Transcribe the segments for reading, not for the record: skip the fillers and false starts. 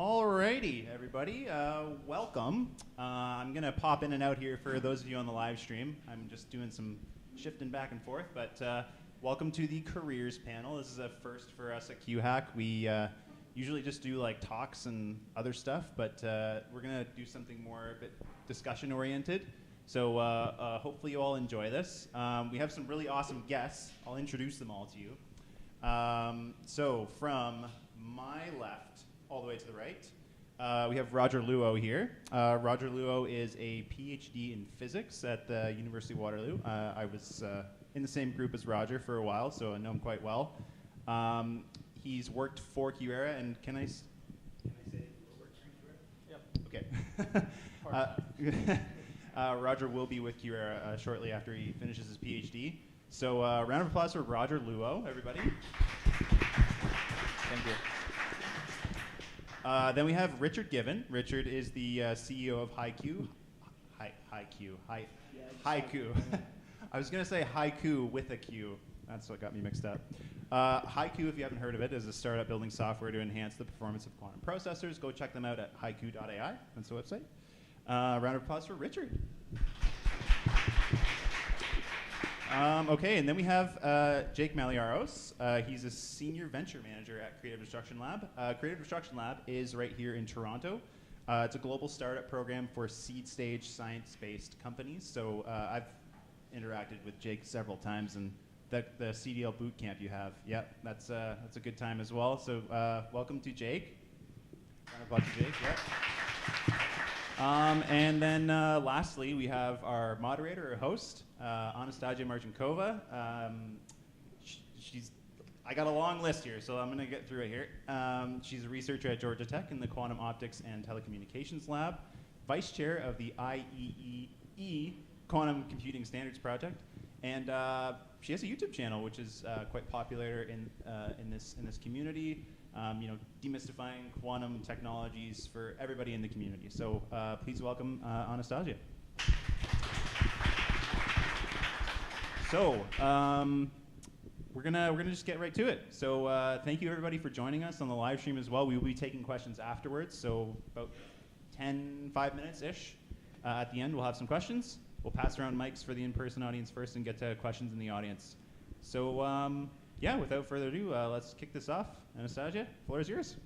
Alrighty, everybody, welcome. I'm going to pop in and out here for those of you on the live stream. I'm just doing some shifting back and forth, but welcome to the careers panel. This is a first for us at QHack. We usually just do like talks and other stuff, but we're going to do something more a bit discussion oriented. So hopefully you all enjoy this. We have some really awesome guests. I'll introduce them all to you. So from my left, all the way to the right, we have Roger Luo here. Roger Luo is a PhD in physics at the University of Waterloo. I was in the same group as Roger for a while, so I know him quite well. He's worked for QERA, and can I say worked for QERA? Yep. Okay. Roger will be with QERA shortly after he finishes his PhD. So round of applause for Roger Luo, everybody. Thank you. Then we have Richard Givhan. Richard is the CEO of Haiqu. Haiqu. I was going to say Haiqu with a Q. That's what got me mixed up. Haiqu, if you haven't heard of it, is a startup building software to enhance the performance of quantum processors. Go check them out at haiqu.ai. That's the website. Round of applause for Richard. Okay, and then we have Jake Malliaros. He's a senior venture manager at Creative Destruction Lab. Creative Destruction Lab is right here in Toronto. It's a global startup program for seed stage science-based companies. So I've interacted with Jake several times, and the CDL boot camp you have, yep, that's a good time as well. So welcome to Jake. Round of applause to Jake. Yep. And then lastly, we have our moderator or host, Anastasia Marchenkova. I got a long list here, so I'm going to get through it here. She's a researcher at Georgia Tech in the Quantum Optics and Telecommunications Lab, vice chair of the IEEE Quantum Computing Standards Project, and she has a YouTube channel, which is quite popular in this community. Demystifying quantum technologies for everybody in the community. So please welcome Anastasia. So we're gonna just get right to it. So thank you everybody for joining us on the live stream as well. We will be taking questions afterwards. So about 5 minutes-ish. At the end, we'll have some questions. We'll pass around mics for the in-person audience first and get to questions in the audience. So yeah, without further ado, let's kick this off. Anastasia, floor is yours.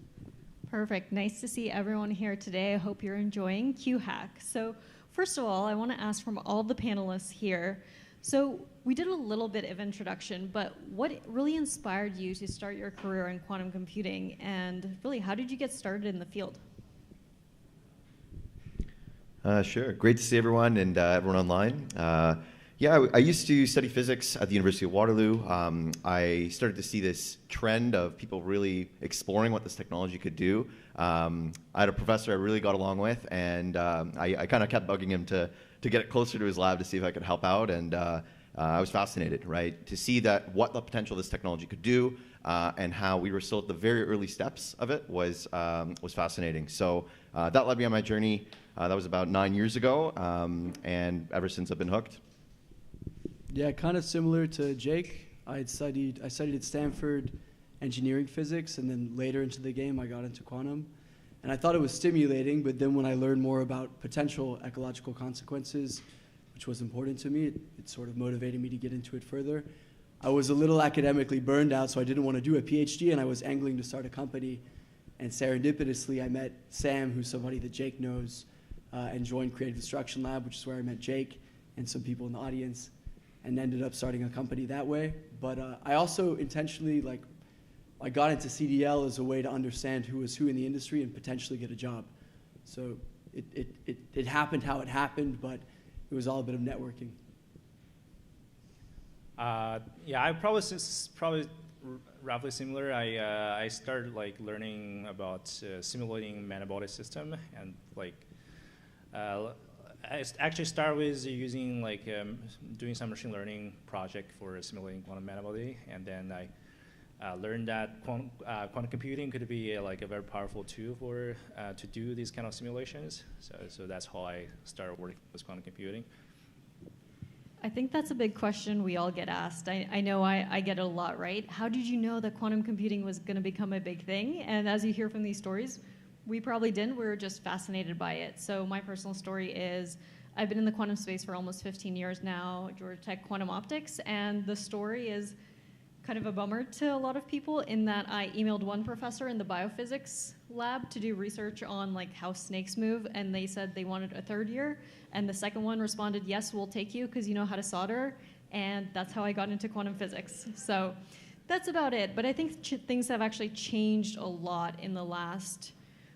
Perfect. Nice to see everyone here today. I hope you're enjoying QHack. So first of all, I want to ask from all the panelists here. So we did a little bit of introduction, but what really inspired you to start your career in quantum computing? And really, how did you get started in the field? Sure. Great to see everyone and everyone online. Yeah, I used to study physics at the University of Waterloo. I started to see this trend of people really exploring what this technology could do. I had a professor I really got along with, and I kind of kept bugging him to get closer to his lab to see if I could help out, and I was fascinated, right, to see that what the potential of this technology could do and how we were still at the very early steps of it was fascinating. So that led me on my journey. That was about 9 years ago, and ever since I've been hooked. Yeah, kind of similar to Jake. I studied at Stanford engineering physics, and then later into the game I got into quantum. And I thought it was stimulating, but then when I learned more about potential ecological consequences, which was important to me, it sort of motivated me to get into it further. I was a little academically burned out, so I didn't want to do a PhD, and I was angling to start a company. And serendipitously, I met Sam, who's somebody that Jake knows, and joined Creative Destruction Lab, which is where I met Jake and some people in the audience, and ended up starting a company that way. But I also intentionally, I got into CDL as a way to understand who was who in the industry and potentially get a job. So it happened how it happened, but it was all a bit of networking. Yeah, I probably roughly similar. I started learning about simulating metabolic system, and I actually started with using doing some machine learning project for simulating quantum metabology, and then I learned that quantum computing could be a very powerful tool for to do these kind of simulations. So that's how I started working with quantum computing. I think that's a big question we all get asked. I know I get it a lot, right? How did you know that quantum computing was going to become a big thing? And as you hear from these stories, We probably didn't. We were just fascinated by it. So my personal story is I've been in the quantum space for almost 15 years now, Georgia Tech Quantum Optics, and the story is kind of a bummer to a lot of people in that I emailed one professor in the biophysics lab to do research on like how snakes move, and they said they wanted a third year, and the second one responded, yes, we'll take you because you know how to solder, and that's how I got into quantum physics. So that's about it, but I think things have actually changed a lot in the last,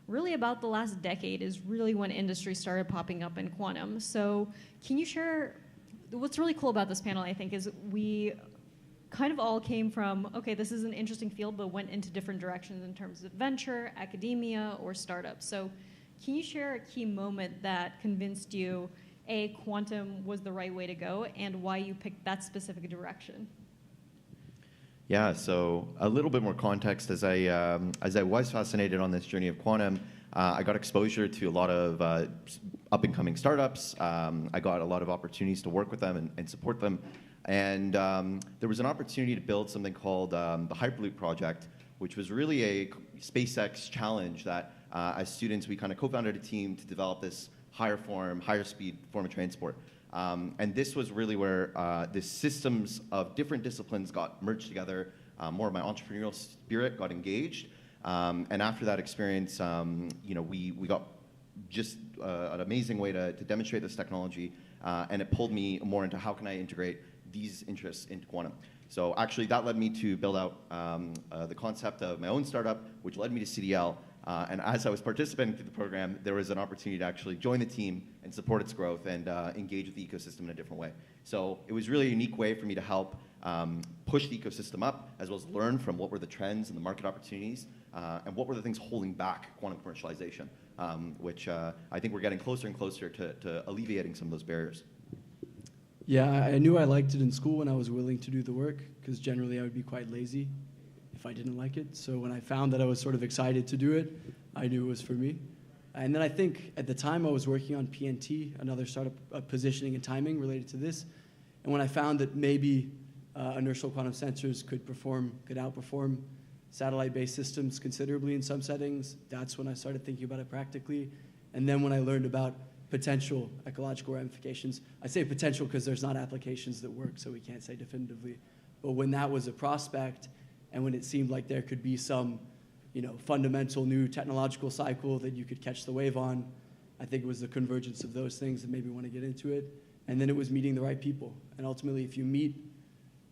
really about the last decade is really when industry started popping up in quantum. So can you share, what's really cool about this panel, I think, is we kind of all came from, okay, this is an interesting field, but went into different directions in terms of venture, academia, or startups. So can you share a key moment that convinced you, A, quantum was the right way to go, and why you picked that specific direction? Yeah, so a little bit more context. As I was fascinated on this journey of quantum, I got exposure to a lot of up-and-coming startups. I got a lot of opportunities to work with them and support them. And there was an opportunity to build something called the Hyperloop project, which was really a SpaceX challenge that as students, we kind of co-founded a team to develop this higher speed form of transport. And this was really where the systems of different disciplines got merged together. More of my entrepreneurial spirit got engaged. And after that experience, we got just an amazing way to demonstrate this technology. And it pulled me more into how can I integrate these interests into quantum. So actually that led me to build out the concept of my own startup, which led me to CDL. And as I was participating through the program, there was an opportunity to actually join the team and support its growth and engage with the ecosystem in a different way. So it was really a unique way for me to help push the ecosystem up, as well as learn from what were the trends and the market opportunities, and what were the things holding back quantum commercialization, which I think we're getting closer and closer to alleviating some of those barriers. Yeah, I knew I liked it in school when I was willing to do the work, because generally I would be quite lazy if I didn't like it. So when I found that I was sort of excited to do it, I knew it was for me. And then I think at the time I was working on PNT, another startup positioning and timing related to this. And when I found that maybe inertial quantum sensors could outperform satellite-based systems considerably in some settings, that's when I started thinking about it practically. And then when I learned about potential ecological ramifications, I say potential because there's not applications that work, so we can't say definitively. But when that was a prospect, and when it seemed like there could be some, fundamental new technological cycle that you could catch the wave on, I think it was the convergence of those things that made me want to get into it. And then it was meeting the right people. And ultimately, if you meet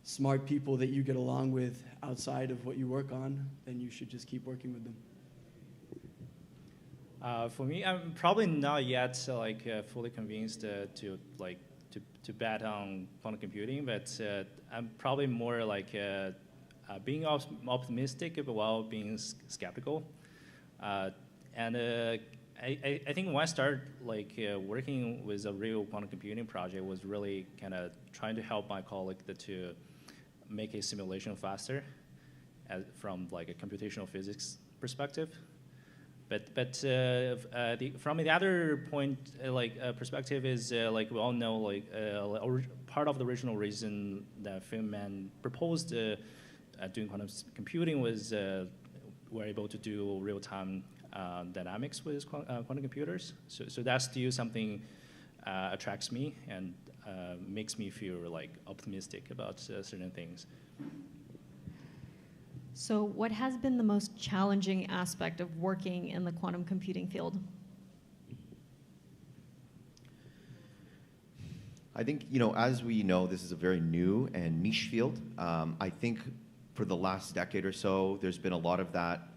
smart people that you get along with outside of what you work on, then you should just keep working with them. For me, I'm probably not yet fully convinced to bet on quantum computing, but I'm probably more being optimistic while being skeptical. And I think when I started working with a real quantum computing project was really kind of trying to help my colleague to make a simulation faster from a computational physics perspective. But from the other point, perspective is we all know part of the original reason that Feynman proposed doing quantum computing was we're able to do real-time dynamics with quantum computers. So that's still something attracts me and makes me feel optimistic about certain things. So what has been the most challenging aspect of working in the quantum computing field? I think, as we know, this is a very new and niche field. I think for the last decade or so, there's been a lot of that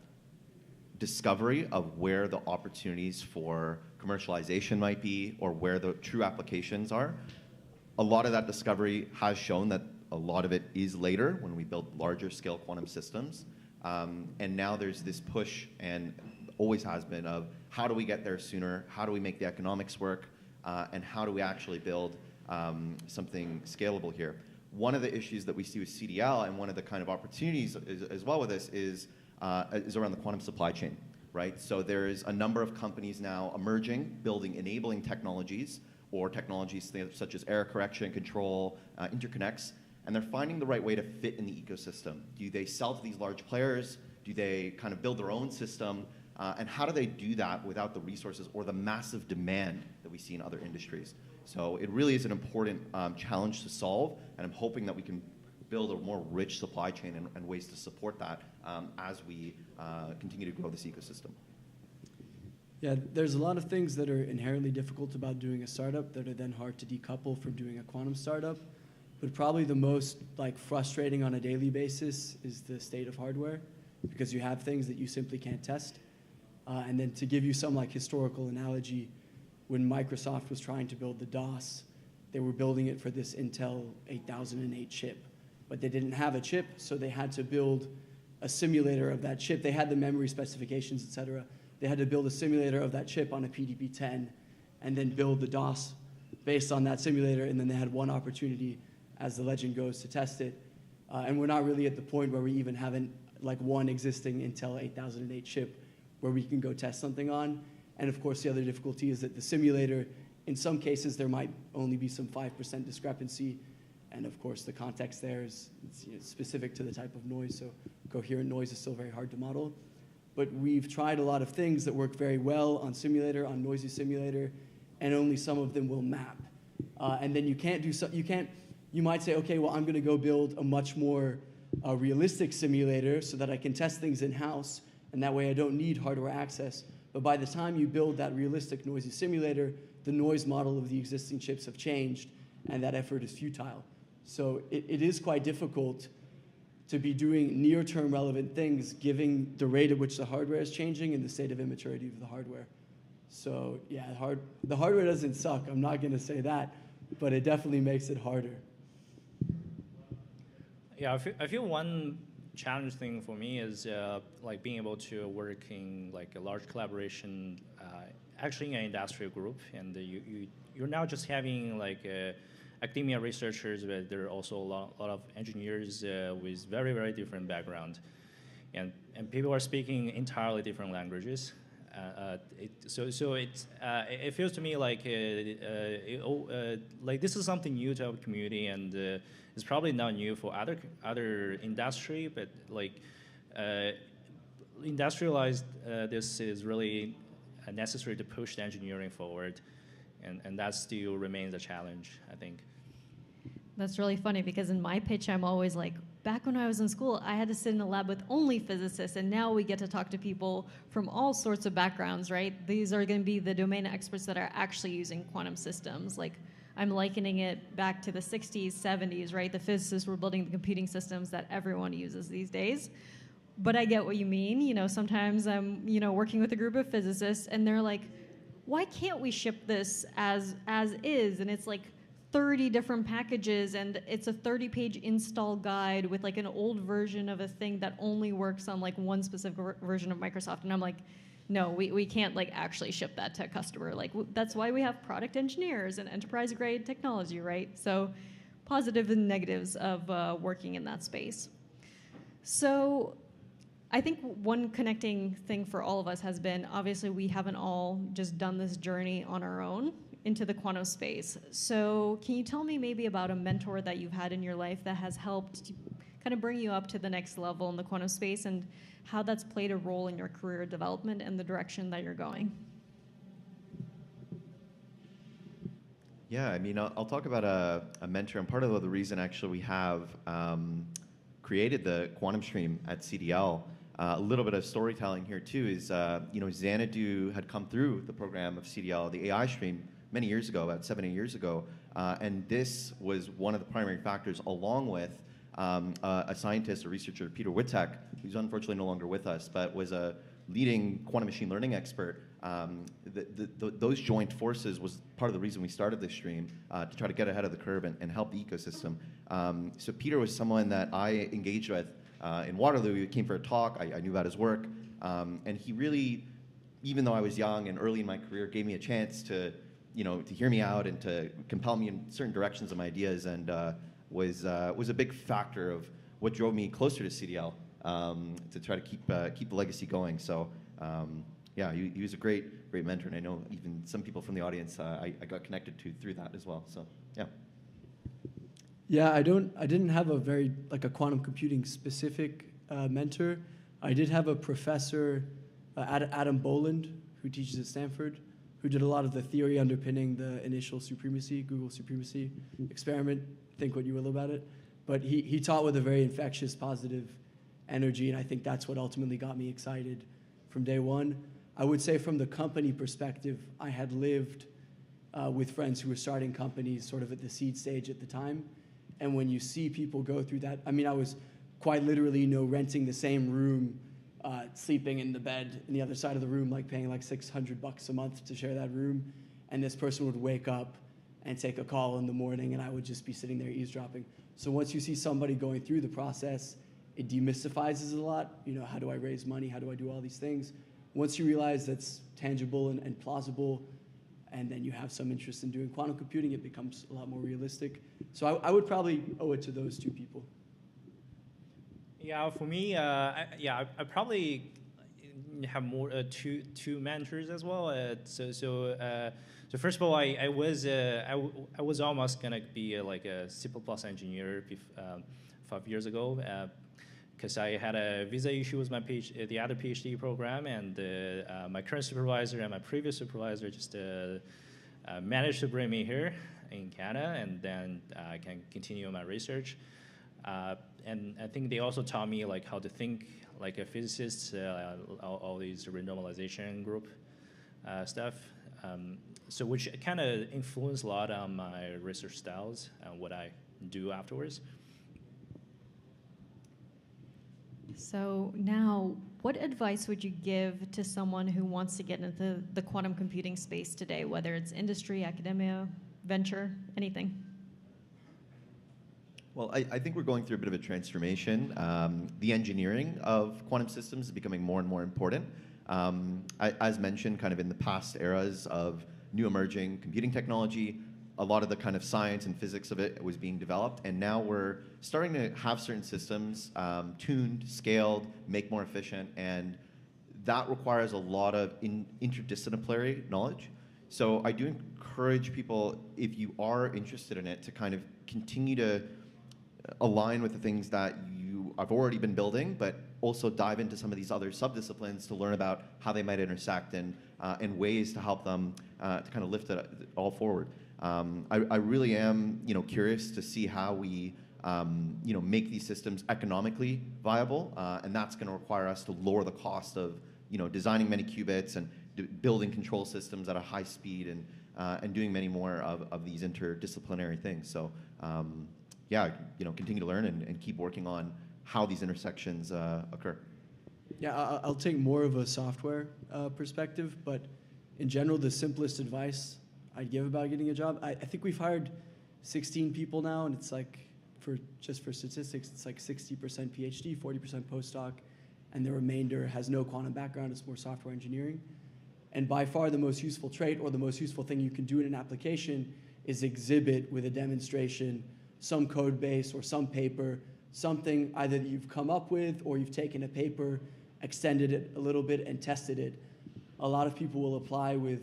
discovery of where the opportunities for commercialization might be or where the true applications are. A lot of that discovery has shown that a lot of it is later when we build larger scale quantum systems. And now there's this push, and always has been, of how do we get there sooner? How do we make the economics work? And how do we actually build something scalable here? One of the issues that we see with CDL, and one of the kind of opportunities as well with this, is around the quantum supply chain, right? So there's a number of companies now emerging, building enabling technologies, or technologies such as error correction, control, interconnects, and they're finding the right way to fit in the ecosystem. Do they sell to these large players? Do they kind of build their own system? and how do they do that without the resources or the massive demand that we see in other industries? So it really is an important challenge to solve, and I'm hoping that we can build a more rich supply chain and ways to support that as we continue to grow this ecosystem. Yeah, there's a lot of things that are inherently difficult about doing a startup that are then hard to decouple from doing a quantum startup. But probably the most frustrating on a daily basis is the state of hardware, because you have things that you simply can't test. And then to give you some historical analogy, when Microsoft was trying to build the DOS, they were building it for this Intel 8008 chip, but they didn't have a chip, so they had to build a simulator of that chip. They had the memory specifications, et cetera. They had to build a simulator of that chip on a PDP-10 and then build the DOS based on that simulator, and then they had one opportunity, as the legend goes, to test it. And we're not really at the point where we even have one existing Intel 8008 chip where we can go test something on. And of course, the other difficulty is that the simulator, in some cases, there might only be some 5% discrepancy. And of course, the context there is specific to the type of noise, so coherent noise is still very hard to model. But we've tried a lot of things that work very well on simulator, on noisy simulator, and only some of them will map. And then you might say, okay, well, I'm going to go build a much more realistic simulator so that I can test things in-house, and that way I don't need hardware access. But by the time you build that realistic noisy simulator, the noise model of the existing chips have changed, and that effort is futile. So it is quite difficult to be doing near-term relevant things, given the rate at which the hardware is changing and the state of immaturity of the hardware. So yeah, the hardware doesn't suck, I'm not going to say that, but it definitely makes it harder. Yeah, I feel one challenge thing for me is being able to work in a large collaboration, actually in an industrial group, and you're now just having academia researchers, but there are also a lot of engineers with very, very different background. And people are speaking entirely different languages. It feels to me like this is something new to our community, and it's probably not new for other industry, but industrialized this is really necessary to push the engineering forward, and that still remains a challenge, I think. That's really funny, because in my pitch, I'm always like, back when I was in school, I had to sit in a lab with only physicists, and now we get to talk to people from all sorts of backgrounds, right? These are going to be the domain experts that are actually using quantum systems. I'm likening it back to the 60s, 70s, right? The physicists were building the computing systems that everyone uses these days. But I get what you mean. Sometimes I'm, working with a group of physicists, and they're like, why can't we ship this as is? And it's 30 different packages, and it's a 30-page install guide with an old version of a thing that only works on one specific version of Microsoft. And I'm like, no, we can't actually ship that to a customer. That's why we have product engineers and enterprise-grade technology, right? So positives and negatives of working in that space. So I think one connecting thing for all of us has been, obviously, we haven't all just done this journey on our own into the quantum space. So can you tell me maybe about a mentor that you've had in your life that has helped to kind of bring you up to the next level in the quantum space, and how that's played a role in your career development and the direction that you're going? Yeah, I mean, I'll talk about a mentor, and part of the reason actually we have created the quantum stream at CDL. A little bit of storytelling here too is, Xanadu had come through the program of CDL, the AI stream, many years ago, about 7, 8 years ago, and this was one of the primary factors, along with a scientist, a researcher, Peter Wittek, who's unfortunately no longer with us, but was a leading quantum machine learning expert. Those joint forces was part of the reason we started this stream, to try to get ahead of the curve and help the ecosystem. So Peter was someone that I engaged with in Waterloo. He came for a talk. I knew about his work, and he really, even though I was young and early in my career, gave me a chance to hear me out and to compel me in certain directions of my ideas, and was a big factor of what drove me closer to CDL, to try to keep the legacy going. So yeah, he was a great mentor, and I know even some people from the audience I got connected to through that as well. So yeah. Yeah, I didn't have a very a quantum computing specific mentor. I did have a professor Adam Boland, who teaches at Stanford, who did a lot of the theory underpinning the initial supremacy, Google supremacy experiment. Think what you will about it. But he taught with a very infectious, positive energy, and I think that's what ultimately got me excited from day one. I would say from the company perspective, I had lived with friends who were starting companies sort of at the seed stage at the time. And when you see people go through that, I mean, I was quite literally, renting the same room, sleeping in the bed in the other side of the room, like paying like $600 a month to share that room. And this person would wake up and take a call in the morning, and I would just be sitting there eavesdropping. So once you see somebody going through the process, it demystifies it a lot. How do I raise money? How do I do all these things? Once you realize that's tangible and plausible, and then you have some interest in doing quantum computing, it becomes a lot more realistic. So I would probably owe it to those two people. Yeah, for me, I probably have more two mentors as well. So first of all, I was almost gonna be like a C++ engineer 5 years ago, because I had a visa issue with my the other PhD program, and my current supervisor and my previous supervisor just managed to bring me here in Canada, and then I can continue my research. And I think they also taught me like how to think like a physicist, all these renormalization group stuff. So which kind of influenced a lot on my research styles and what I do afterwards. So now, what advice would you give to someone who wants to get into the quantum computing space today, whether it's industry, academia, venture, anything? Well, I think we're going through a bit of a transformation. The engineering of quantum systems is becoming more and more important. As mentioned, kind of in the past eras of new emerging computing technology, a lot of the kind of science and physics of it was being developed, and now we're starting to have certain systems tuned, scaled, make more efficient, and that requires a lot of interdisciplinary knowledge. So I do encourage people, if you are interested in it, to kind of continue to align with the things that you have already been building, but also dive into some of these other subdisciplines to learn about how they might intersect and ways to help them to kind of lift it all forward. I really am, curious to see how we, make these systems economically viable, and that's going to require us to lower the cost of, designing many qubits and building control systems at a high speed and doing many more of these interdisciplinary things. So, continue to learn and keep working on how these intersections occur. Yeah, I'll take more of a software perspective, but in general, the simplest advice I'd give about getting a job, I think we've hired 16 people now, and it's like, for statistics, it's like 60% PhD, 40% postdoc, and the remainder has no quantum background, it's more software engineering. And by far the most useful trait or the most useful thing you can do in an application is exhibit with a demonstration some code base or some paper, something either that you've come up with or you've taken a paper, extended it a little bit, and tested it. A lot of people will apply with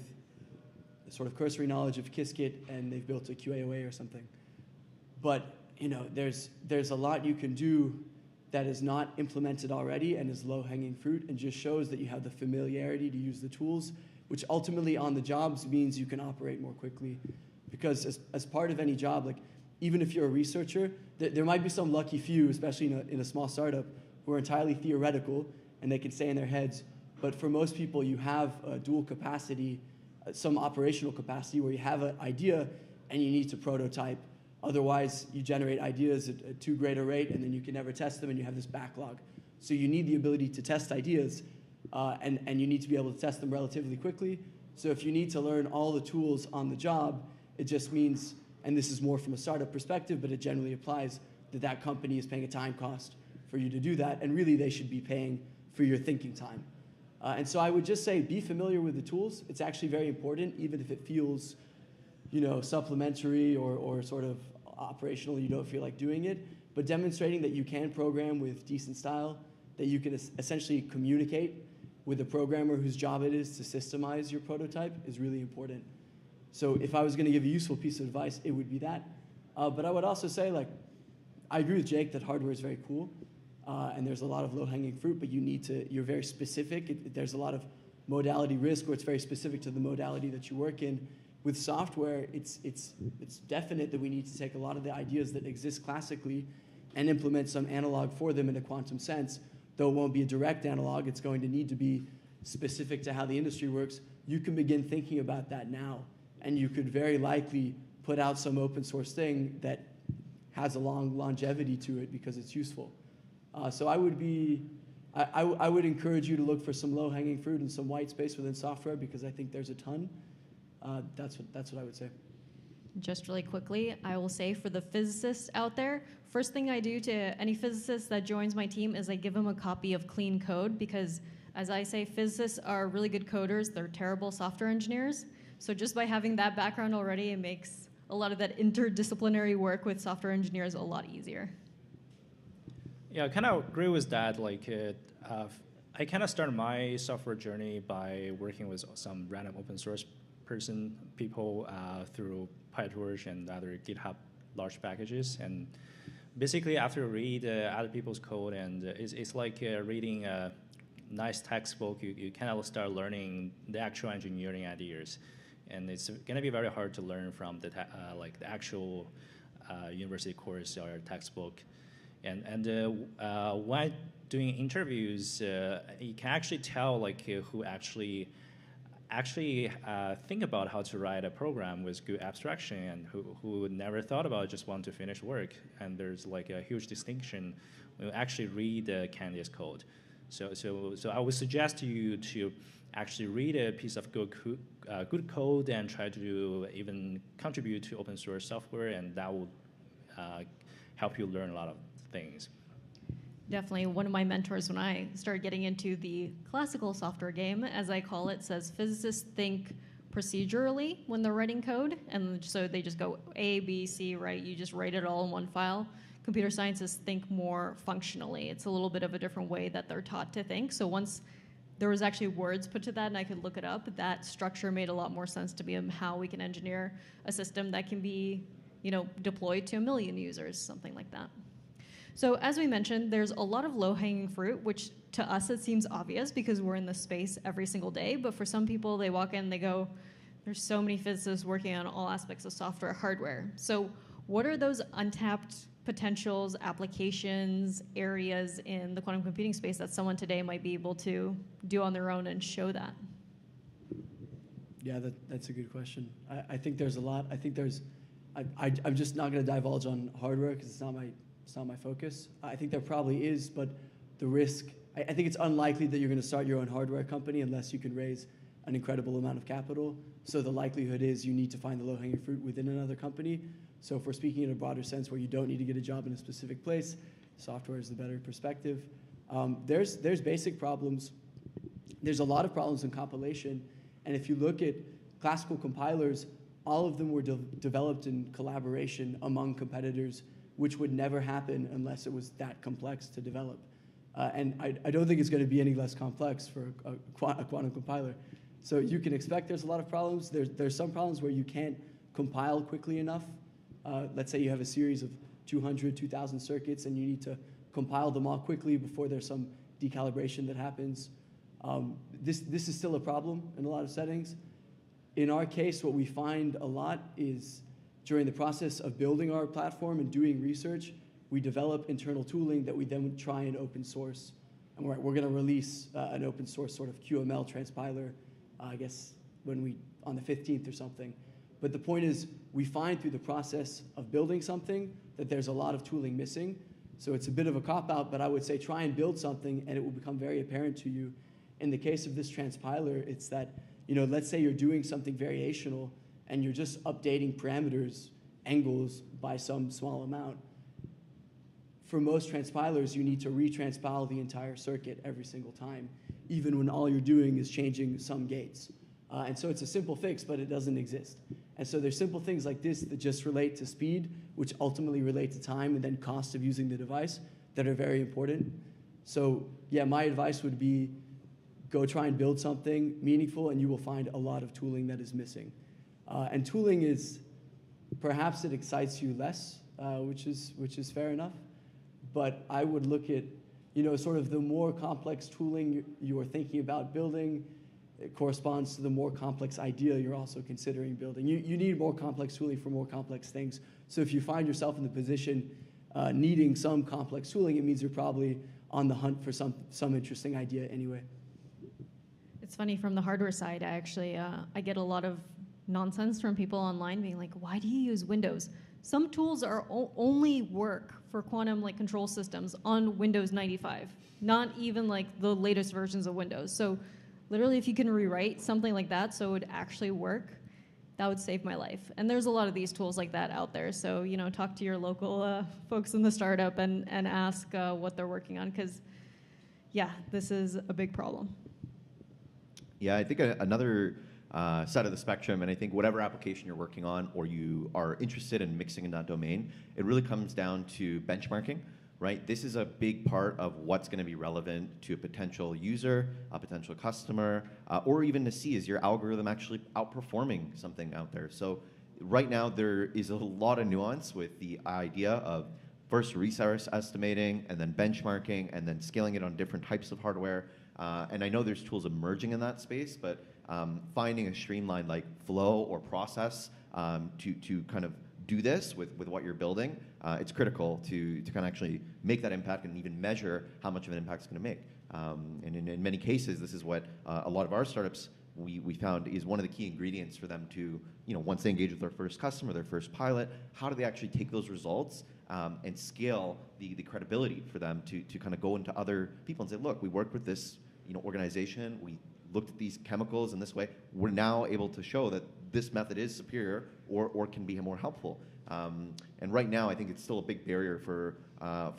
sort of cursory knowledge of Qiskit, and they've built a QAOA or something. But there's a lot you can do that is not implemented already and is low-hanging fruit and just shows that you have the familiarity to use the tools, which ultimately on the jobs means you can operate more quickly. Because as part of any job, like even if you're a researcher, there might be some lucky few, especially in a small startup, who are entirely theoretical and they can stay in their heads. But for most people, you have a dual capacity, some operational capacity where you have an idea and you need to prototype. Otherwise, you generate ideas at too great a rate and then you can never test them and you have this backlog. So you need the ability to test ideas and you need to be able to test them relatively quickly. So if you need to learn all the tools on the job, it just means, and this is more from a startup perspective, but it generally applies, that company is paying a time cost for you to do that, and really they should be paying for your thinking time. And so I would just say be familiar with the tools. It's actually very important, even if it feels supplementary or sort of operational, you don't feel like doing it, but demonstrating that you can program with decent style, that you can essentially communicate with a programmer whose job it is to systemize your prototype is really important. So if I was going to give a useful piece of advice, it would be that. But I would also say, I agree with Jake that hardware is very cool. and there's a lot of low-hanging fruit, but you're very specific. There's a lot of modality risk, or it's very specific to the modality that you work in. With software, it's definite that we need to take a lot of the ideas that exist classically and implement some analog for them in a quantum sense. Though it won't be a direct analog, it's going to need to be specific to how the industry works. You can begin thinking about that now, and you could very likely put out some open source thing that has a long longevity to it because it's useful. So I would encourage you to look for some low-hanging fruit and some white space within software, because I think there's a ton. That's what I would say. Just really quickly, I will say for the physicists out there, first thing I do to any physicist that joins my team is I give them a copy of clean code, because as I say, physicists are really good coders. They're terrible software engineers. So just by having that background already, it makes a lot of that interdisciplinary work with software engineers a lot easier. Yeah, I kind of agree with that. I kind of started my software journey by working with some random open source people through PyTorch and other GitHub large packages. And basically, after you read other people's code, and it's like reading a nice textbook, you kind of start learning the actual engineering ideas. And it's going to be very hard to learn from the actual university course or textbook. And when doing interviews, you can actually tell who actually think about how to write a program with good abstraction, and who never thought about just want to finish work. And there's a huge distinction when you actually read the candidate's code. So I would suggest to you to actually read a piece of good code and try to even contribute to open source software, and that will help you learn a lot of things. Definitely. One of my mentors, when I started getting into the classical software game, as I call it, says physicists think procedurally when they're writing code, and so they just go A, B, C, right? You just write it all in one file. Computer scientists think more functionally. It's a little bit of a different way that they're taught to think. So once there was actually words put to that and I could look it up, that structure made a lot more sense to me of how we can engineer a system that can be, deployed to 1 million users, something like that. So as we mentioned, there's a lot of low-hanging fruit, which to us it seems obvious because we're in this space every single day. But for some people, they walk in and they go, there's so many physicists working on all aspects of software, hardware. So what are those untapped potentials, applications, areas in the quantum computing space that someone today might be able to do on their own and show that? Yeah, that's a good question. I think there's a lot. I think there's, I'm just not going to divulge on hardware because it's not my focus. I think there probably is, but the risk, I think it's unlikely that you're going to start your own hardware company unless you can raise an incredible amount of capital. So the likelihood is you need to find the low-hanging fruit within another company. So if we're speaking in a broader sense where you don't need to get a job in a specific place, software is the better perspective. There's basic problems. There's a lot of problems in compilation. And if you look at classical compilers, all of them were developed in collaboration among competitors, which would never happen unless it was that complex to develop. And I don't think it's going to be any less complex for a quantum compiler. So you can expect there's a lot of problems. There's some problems where you can't compile quickly enough. Let's say you have a series of 200, 2,000 circuits, and you need to compile them all quickly before there's some decalibration that happens. This is still a problem in a lot of settings. In our case, what we find a lot is during the process of building our platform and doing research, we develop internal tooling that we then try and open source. And we're going to release an open source sort of QML transpiler, I guess, on the 15th or something. But the point is, we find through the process of building something that there's a lot of tooling missing. So it's a bit of a cop-out, but I would say try and build something and it will become very apparent to you. In the case of this transpiler, it's that, let's say you're doing something variational and you're just updating parameters, angles, by some small amount. For most transpilers, you need to retranspile the entire circuit every single time, even when all you're doing is changing some gates. And so it's a simple fix, but it doesn't exist. And so there's simple things like this that just relate to speed, which ultimately relate to time and then cost of using the device that are very important. So yeah, my advice would be go try and build something meaningful and you will find a lot of tooling that is missing. And tooling is, perhaps it excites you less, which is fair enough. But I would look at sort of the more complex tooling you're thinking about building, it corresponds to the more complex idea you're also considering building. You need more complex tooling for more complex things. So if you find yourself in the position needing some complex tooling, it means you're probably on the hunt for some interesting idea anyway. It's funny, from the hardware side, I get a lot of nonsense from people online being like, why do you use Windows? Some tools only work for quantum control systems on Windows 95, not even the latest versions of Windows. So literally, if you can rewrite something like that so it would actually work, that would save my life. And there's a lot of these tools like that out there. So talk to your local folks in the startup and ask what they're working on, because yeah, this is a big problem. Yeah, I think another side of the spectrum, and I think whatever application you're working on or you are interested in mixing in that domain, it really comes down to benchmarking, right? This is a big part of what's going to be relevant to a potential user, a potential customer, or even to see is your algorithm actually outperforming something out there. So right now there is a lot of nuance with the idea of first resource estimating and then benchmarking and then scaling it on different types of hardware. And I know there's tools emerging in that space, but finding a streamlined flow or process to kind of do this with what you're building, it's critical to kind of actually make that impact and even measure how much of an impact it's going to make. And in many cases, this is what a lot of our startups we found is one of the key ingredients for them to, once they engage with their first customer, their first pilot, how do they actually take those results and scale the credibility for them to kind of go into other people and say, look, we worked with this organization, we looked at these chemicals in this way, we're now able to show that this method is superior or can be more helpful. And right now, I think it's still a big barrier for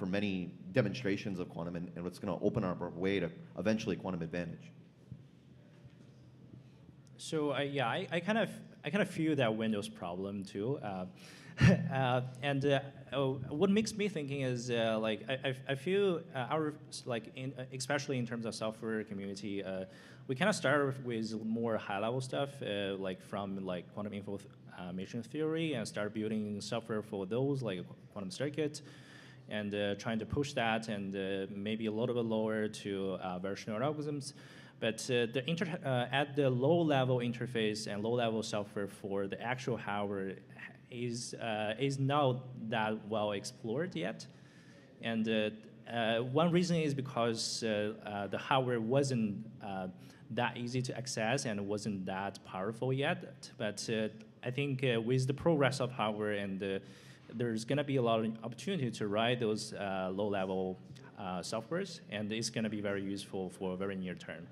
many demonstrations of quantum, and what's going to open up our way to eventually quantum advantage. So I kind of feel that Windows problem too. And what makes me thinking is I feel our especially in terms of software community, we kind of start with more high level stuff from quantum information theory and start building software for those quantum circuit, and trying to push that and maybe a little bit lower to versional algorithms. But at the low-level interface and low-level software for the actual hardware is not that well explored yet. And one reason is because the hardware wasn't that easy to access and wasn't that powerful yet. But I think with the progress of hardware and there's going to be a lot of opportunity to write those low-level softwares, and it's going to be very useful for a very near term.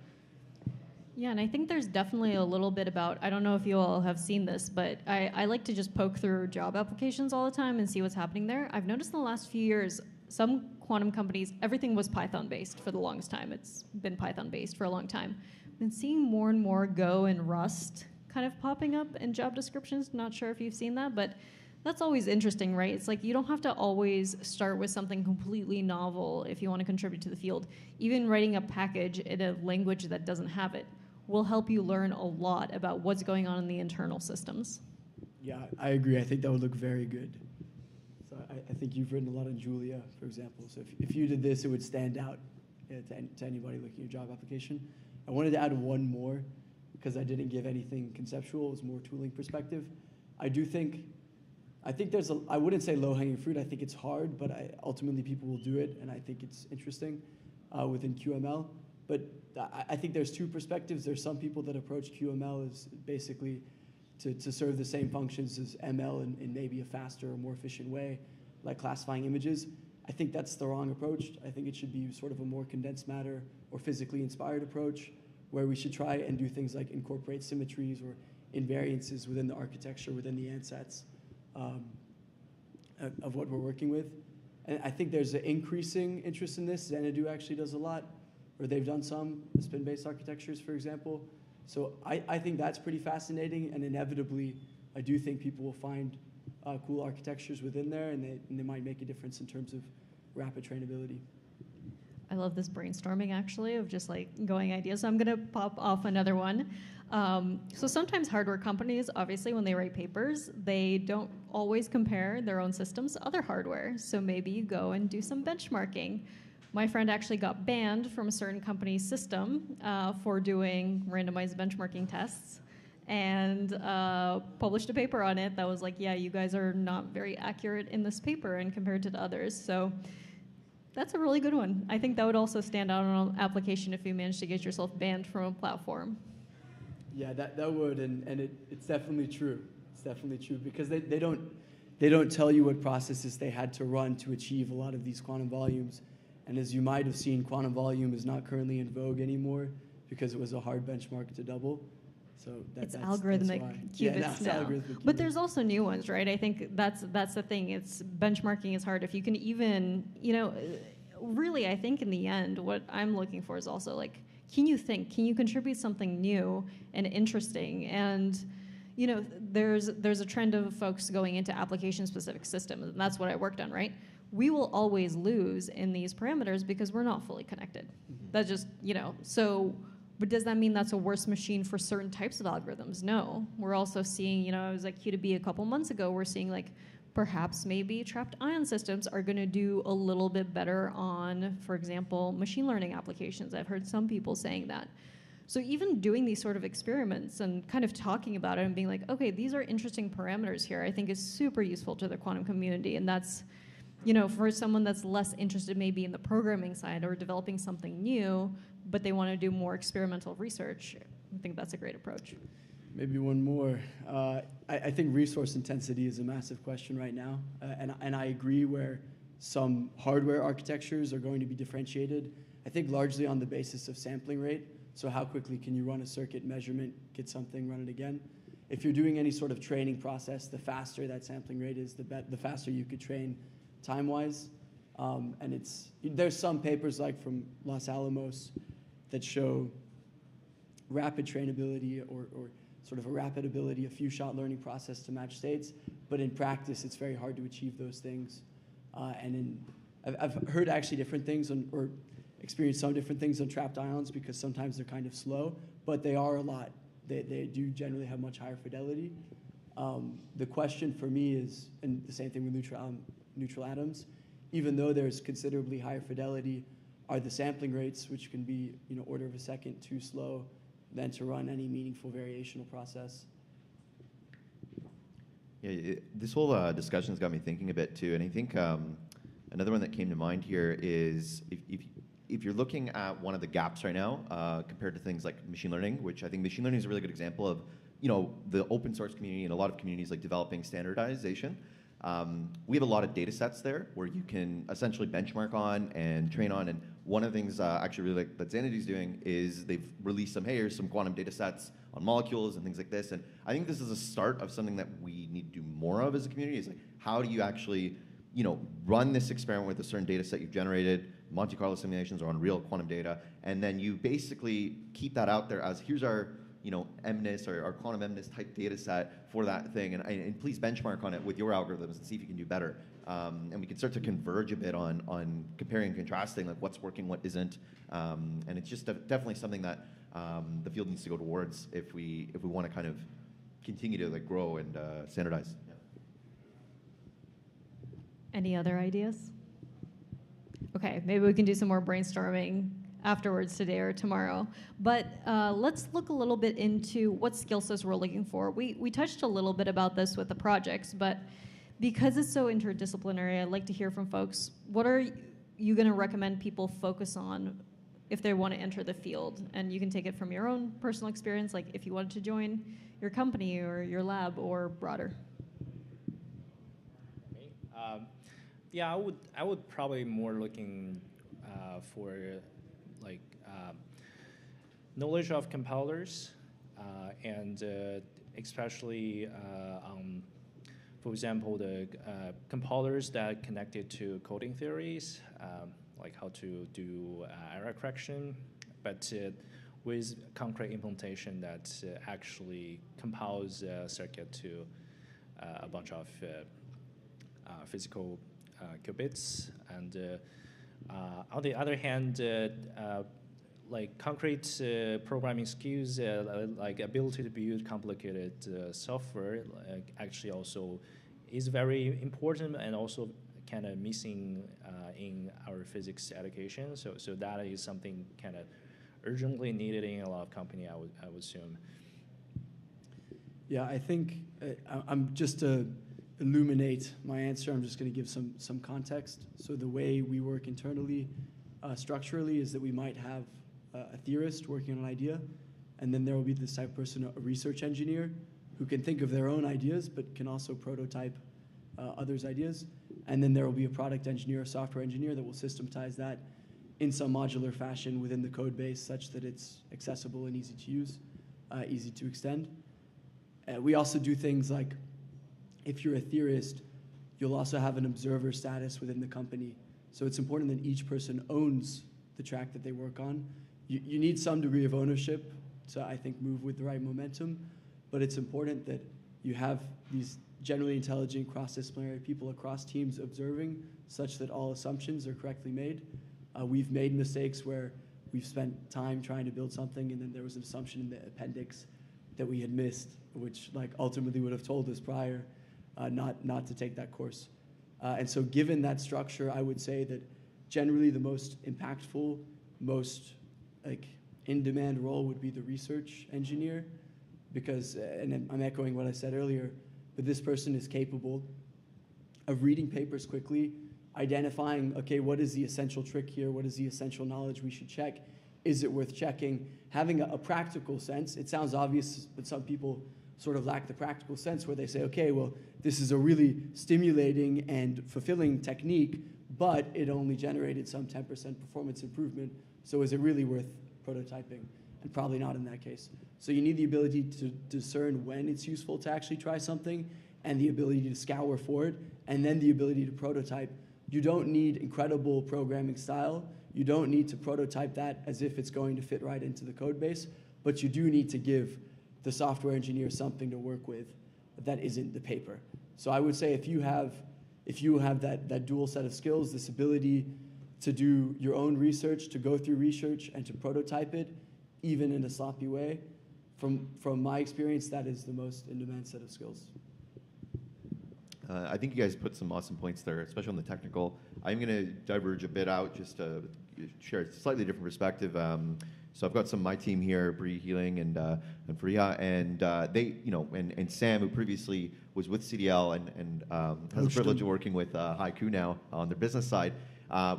Yeah, and I think there's definitely a little bit about, I don't know if you all have seen this, but I like to just poke through job applications all the time and see what's happening there. I've noticed in the last few years, some quantum companies, everything was Python-based for the longest time. It's been Python-based for a long time. I've been seeing more and more Go and Rust kind of popping up in job descriptions. Not sure if you've seen that, but that's always interesting, right? It's you don't have to always start with something completely novel if you want to contribute to the field. Even writing a package in a language that doesn't have it will help you learn a lot about what's going on in the internal systems. Yeah, I agree. I think that would look very good. So I think you've written a lot in Julia, for example. So if you did this, it would stand out to anybody looking at your job application. I wanted to add one more, because I didn't give anything conceptual. It was more tooling perspective. I think there's I wouldn't say low-hanging fruit. I think it's hard, but ultimately people will do it, and I think it's interesting within QML. But I think there's two perspectives. There's some people that approach QML as basically to serve the same functions as ML in maybe a faster or more efficient way, like classifying images. I think that's the wrong approach. I think it should be sort of a more condensed matter or physically inspired approach, where we should try and do things like incorporate symmetries or invariances within the architecture, within the ansets of what we're working with. And I think there's an increasing interest in this. Xanadu actually does a lot, or they've done some spin-based architectures, for example. So I think that's pretty fascinating, and inevitably, I do think people will find cool architectures within there, and they might make a difference in terms of rapid trainability. I love this brainstorming, actually, of just going ideas. So I'm going to pop off another one. So sometimes hardware companies, obviously, when they write papers, they don't always compare their own systems to other hardware. So maybe you go and do some benchmarking. my friend actually got banned from a certain company's system for doing randomized benchmarking tests, and published a paper on it that was like, yeah, you guys are not very accurate in this paper and compared to the others. So that's a really good one. I think that would also stand out on an application if you manage to get yourself banned from a platform. Yeah, that would, and it's definitely true. It's definitely true because they don't tell you what processes they had to run to achieve a lot of these quantum volumes. And as you might have seen, quantum volume is not currently in vogue anymore because it was a hard benchmark to double. So it's algorithmic qubits now. Algorithmic but qubits. there's also new ones, right? I think that's the thing. It's benchmarking is hard. If you can even, really, I think in the end, what I'm looking for is also like, can you contribute something new and interesting? And there's a trend of folks going into application-specific systems, and that's what I worked on, right? We will always lose in these parameters because we're not fully connected. Mm-hmm. That's just, so. But does that mean that's a worse machine for certain types of algorithms? No. We're also seeing, I was at Q2B a couple months ago, we're seeing like perhaps maybe trapped ion systems are going to do a little bit better on, for example, machine learning applications. I've heard some people saying that. So even doing these sort of experiments and kind of talking about it and being like, okay, these are interesting parameters here, I think is super useful to the quantum community. And that's, for someone that's less interested maybe in the programming side or developing something new, but they want to do more experimental research, I think that's a great approach. Maybe one more. I think resource intensity is a massive question right now. And I agree where some hardware architectures are going to be differentiated, I think largely on the basis of sampling rate. So how quickly can you run a circuit measurement, get something, run it again? If you're doing any sort of training process, the faster that sampling rate is, the faster you could train time-wise. And there's some papers like from Los Alamos that show rapid trainability or sort of a rapid ability, a few-shot learning process to match states. But in practice, it's very hard to achieve those things. I've heard actually different things or experienced some different things on trapped ions because sometimes they're kind of slow, but they are a lot. They do generally have much higher fidelity. The question for me is, and the same thing with neutral atoms, even though there's considerably higher fidelity, are the sampling rates, which can be order of a second too slow than to run any meaningful variational process? Yeah, this whole discussion has got me thinking a bit too, and I think another one that came to mind here is if you're looking at one of the gaps right now compared to things like machine learning, which I think machine learning is a really good example of the open source community and a lot of communities like developing standardization. We have a lot of data sets there where you can essentially benchmark on and train on. And one of the things actually really like that Xanity's doing is they've released here's some quantum data sets on molecules and things like this. And I think this is a start of something that we need to do more of as a community. Is like, how do you actually run this experiment with a certain data set you've generated? Monte Carlo simulations are on real quantum data. And then you basically keep that out there as here's our MNIST or our quantum MNIST type data set for that thing, and please benchmark on it with your algorithms and see if you can do better. And we can start to converge a bit on comparing and contrasting like what's working, what isn't, and it's just definitely something that the field needs to go towards if we want to kind of continue to like grow and standardize. Yeah. Any other ideas? Okay, maybe we can do some more brainstorming afterwards today or tomorrow. But let's look a little bit into what skill sets we're looking for. We touched a little bit about this with the projects, but because it's so interdisciplinary, I'd like to hear from folks. What are you going to recommend people focus on if they want to enter the field? And you can take it from your own personal experience, like if you wanted to join your company or your lab or broader. Yeah, I would probably more looking for like knowledge of compilers and especially for example the compilers that connected to coding theories, like how to do error correction, but with concrete implementation that actually compiles a circuit to a bunch of physical qubits. And on the other hand, like concrete programming skills, like ability to build complicated software, actually also is very important and also kind of missing in our physics education. So that is something kind of urgently needed in a lot of company, I would assume. Yeah, I think I'm just to illuminate my answer, I'm just going to give some context. So the way we work internally, structurally, is that we might have a theorist working on an idea, and then there will be this type of person, a research engineer, who can think of their own ideas, but can also prototype others' ideas. And then there will be a product engineer, a software engineer that will systematize that in some modular fashion within the code base such that it's accessible and easy to use, easy to extend. We also do things like, if you're a theorist, you'll also have an observer status within the company. So it's important that each person owns the track that they work on. You need some degree of ownership to, I think, move with the right momentum, but it's important that you have these generally intelligent cross-disciplinary people across teams observing such that all assumptions are correctly made. We've made mistakes where we've spent time trying to build something and then there was an assumption in the appendix that we had missed, which ultimately would have told us prior not to take that course. And so given that structure, I would say that generally the most impactful, most in-demand role would be the research engineer, because, and I'm echoing what I said earlier, but this person is capable of reading papers quickly, identifying, okay, what is the essential trick here? What is the essential knowledge we should check? Is it worth checking? Having a practical sense. It sounds obvious, but some people sort of lack the practical sense where they say, okay, well, this is a really stimulating and fulfilling technique, but it only generated some 10% performance improvement. So is it really worth prototyping? And probably not in that case. So you need the ability to discern when it's useful to actually try something, and the ability to scour for it, and then the ability to prototype. You don't need incredible programming style. You don't need to prototype that as if it's going to fit right into the code base, but you do need to give the software engineer something to work with that isn't the paper. So I would say if you have that dual set of skills, this ability to do your own research, to go through research, and to prototype it, even in a sloppy way, from my experience, that is the most in-demand set of skills. I think you guys put some awesome points there, especially on the technical. I'm going to diverge a bit out just to share a slightly different perspective. So I've got some of my team here, Bree Healing and Faria, and they, and Sam, who previously was with CDL and has the privilege of working with Haiqu now on their business side.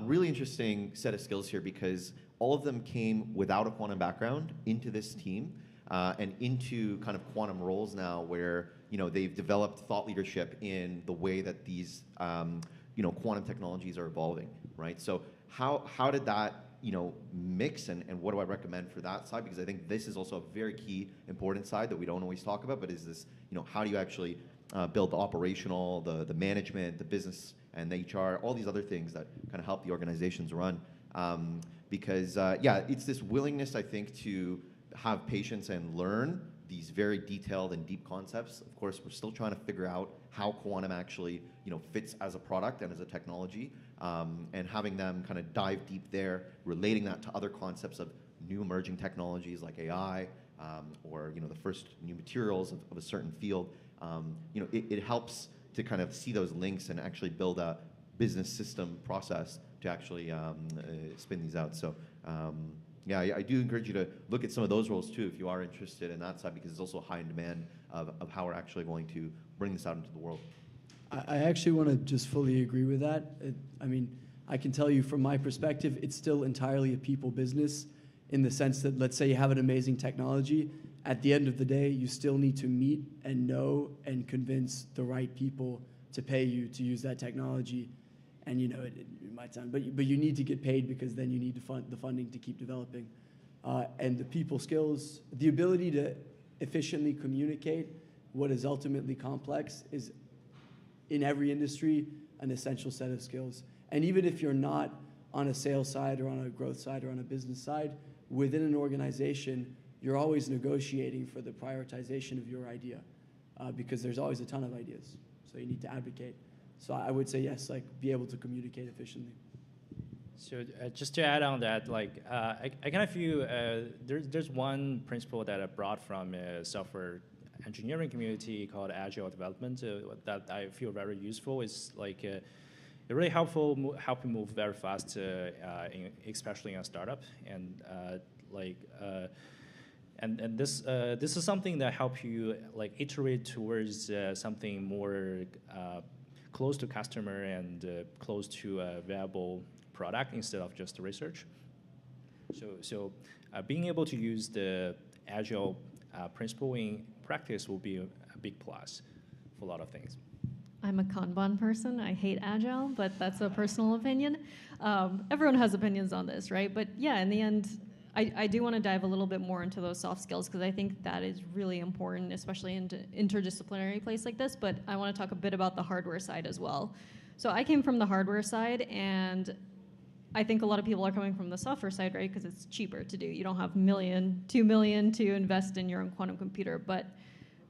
Really interesting set of skills here because all of them came without a quantum background into this team and into kind of quantum roles now where they've developed thought leadership in the way that these quantum technologies are evolving, right? So how did that mix and what do I recommend for that side? Because I think this is also a very key important side that we don't always talk about, but is this, how do you actually build the operational, the management, the business and the HR, all these other things that kind of help the organizations run. Because it's this willingness, I think, to have patience and learn these very detailed and deep concepts. Of course, we're still trying to figure out how quantum actually, fits as a product and as a technology, and having them kind of dive deep there, relating that to other concepts of new emerging technologies like AI, or the first new materials of a certain field. It helps to kind of see those links and actually build a business system process to actually spin these out. So. I do encourage you to look at some of those roles too if you are interested in that side, because it's also high in demand of how we're actually going to bring this out into the world. I actually want to just fully agree with that. I can tell you from my perspective, it's still entirely a people business in the sense that, let's say you have an amazing technology. At the end of the day, you still need to meet and know and convince the right people to pay you to use that technology. And it might sound, but you need to get paid because then you need to fund the funding to keep developing. And the people skills, the ability to efficiently communicate what is ultimately complex is, in every industry, an essential set of skills. And even if you're not on a sales side or on a growth side or on a business side, within an organization, you're always negotiating for the prioritization of your idea because there's always a ton of ideas. So you need to advocate. So I would say yes, be able to communicate efficiently. So just to add on that, I kind of feel there's one principle that I brought from a software engineering community called agile development that I feel very useful. Is they're really helpful, help you move very fast, especially in a startup. And and this is something that helps you like iterate towards something more close to customer and close to a viable product instead of just research. So being able to use the agile principle in practice will be a big plus for a lot of things. I'm a Kanban person. I hate Agile, but that's a personal opinion. Everyone has opinions on this, right? But yeah, in the end, I do want to dive a little bit more into those soft skills because I think that is really important, especially in an interdisciplinary place like this. But I want to talk a bit about the hardware side as well. So I came from the hardware side, and I think a lot of people are coming from the software side, right? Because it's cheaper to do. You don't have $1 million, $2 million to invest in your own quantum computer. But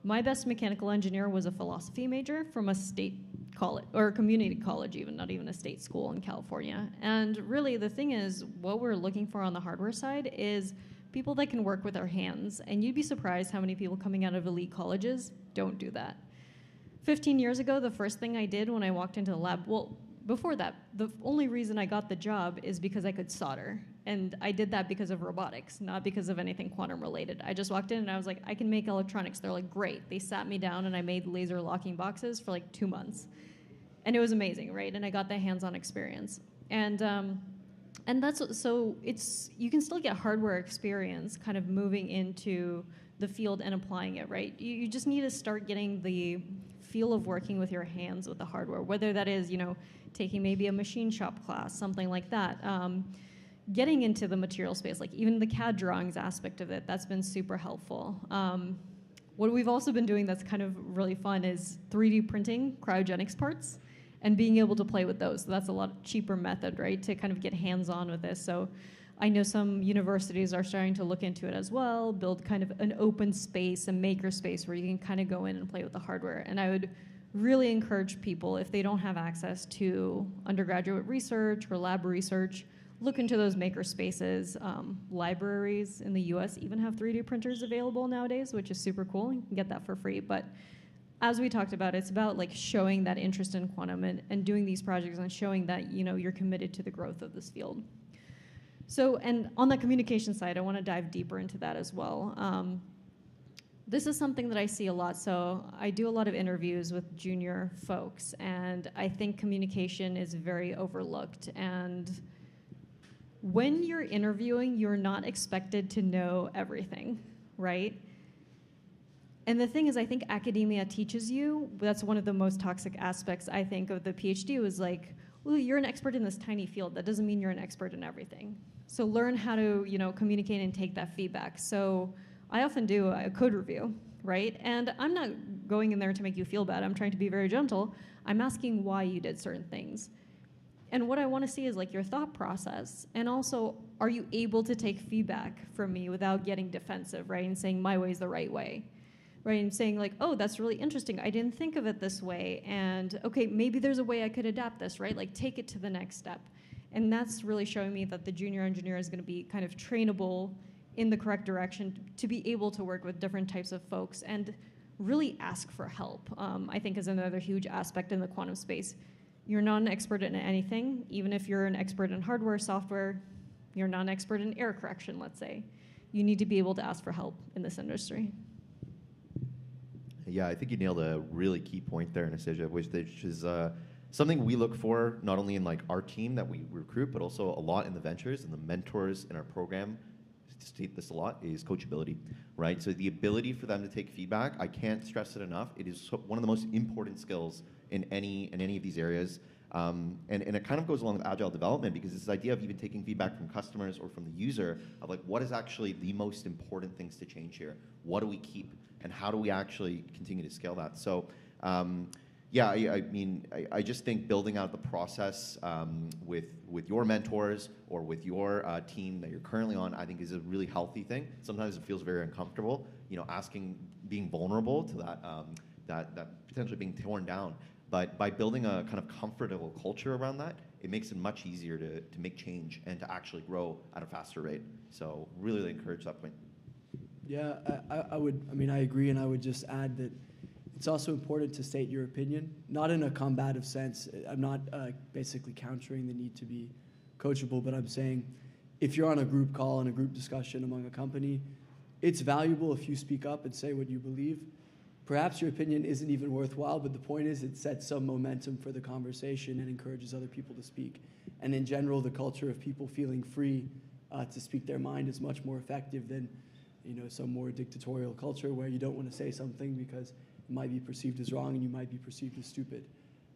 my best mechanical engineer was a philosophy major from a state college, or a community college even, not even a state school in California. And really the thing is, what we're looking for on the hardware side is people that can work with their hands. And you'd be surprised how many people coming out of elite colleges don't do that. 15 years ago, the first thing I did when I walked into the lab, well, before that, the only reason I got the job is because I could solder. And I did that because of robotics, not because of anything quantum related. I just walked in and I was like, I can make electronics. They're like, great. They sat me down and I made laser locking boxes for like 2 months. And it was amazing, right? And I got the hands-on experience. And that's, so it's, you can still get hardware experience kind of moving into the field and applying it, right? You just need to start getting the feel of working with your hands with the hardware, whether that is, taking maybe a machine shop class, something like that. Getting into the material space, like even the CAD drawings aspect of it, that's been super helpful. What we've also been doing that's kind of really fun is 3D printing cryogenics parts and being able to play with those. So that's a lot cheaper method, right, to kind of get hands-on with this. So I know some universities are starting to look into it as well, build kind of an open space, a maker space where you can kind of go in and play with the hardware. And I would really encourage people, if they don't have access to undergraduate research or lab research, look into those maker spaces. Libraries in the US even have 3D printers available nowadays, which is super cool. You can get that for free. But as we talked about, it's about like showing that interest in quantum and doing these projects and showing that you're committed to the growth of this field. So, and on the communication side, I want to dive deeper into that as well. This is something that I see a lot. So I do a lot of interviews with junior folks, and I think communication is very overlooked. And when you're interviewing, you're not expected to know everything, right? And the thing is, I think academia teaches you, that's one of the most toxic aspects, I think, of the PhD, was like, well, you're an expert in this tiny field. That doesn't mean you're an expert in everything. So learn how to, communicate and take that feedback. So I often do a code review, right? And I'm not going in there to make you feel bad. I'm trying to be very gentle. I'm asking why you did certain things. And what I want to see is like your thought process. And also, are you able to take feedback from me without getting defensive, right? And saying my way is the right way, right? And saying like, oh, that's really interesting. I didn't think of it this way. And okay, maybe there's a way I could adapt this, right? Like take it to the next step. And that's really showing me that the junior engineer is going to be kind of trainable in the correct direction to be able to work with different types of folks and really ask for help, I think is another huge aspect in the quantum space. You're not an expert in anything. Even if you're an expert in hardware, software, you're not an expert in error correction, let's say. You need to be able to ask for help in this industry. Yeah, I think you nailed a really key point there, Anastasia, which is something we look for not only in like our team that we recruit, but also a lot in the ventures and the mentors in our program. State this a lot, is coachability, right? So the ability for them to take feedback, I can't stress it enough. It is one of the most important skills in any of these areas. And it kind of goes along with agile development, because it's this idea of even taking feedback from customers or from the user of like, what is actually the most important things to change here? What do we keep? And how do we actually continue to scale that? So yeah, I just think building out the process with your mentors or with your team that you're currently on, I think is a really healthy thing. Sometimes it feels very uncomfortable, being vulnerable to that potentially being torn down. But by building a kind of comfortable culture around that, it makes it much easier to make change and to actually grow at a faster rate. So really encourage that point. Yeah, I agree, and I would just add that it's also important to state your opinion, not in a combative sense. I'm not basically countering the need to be coachable, but I'm saying if you're on a group call and a group discussion among a company, it's valuable if you speak up and say what you believe. Perhaps your opinion isn't even worthwhile, but the point is it sets some momentum for the conversation and encourages other people to speak. And in general, the culture of people feeling free to speak their mind is much more effective than some more dictatorial culture where you don't want to say something because it might be perceived as wrong and you might be perceived as stupid.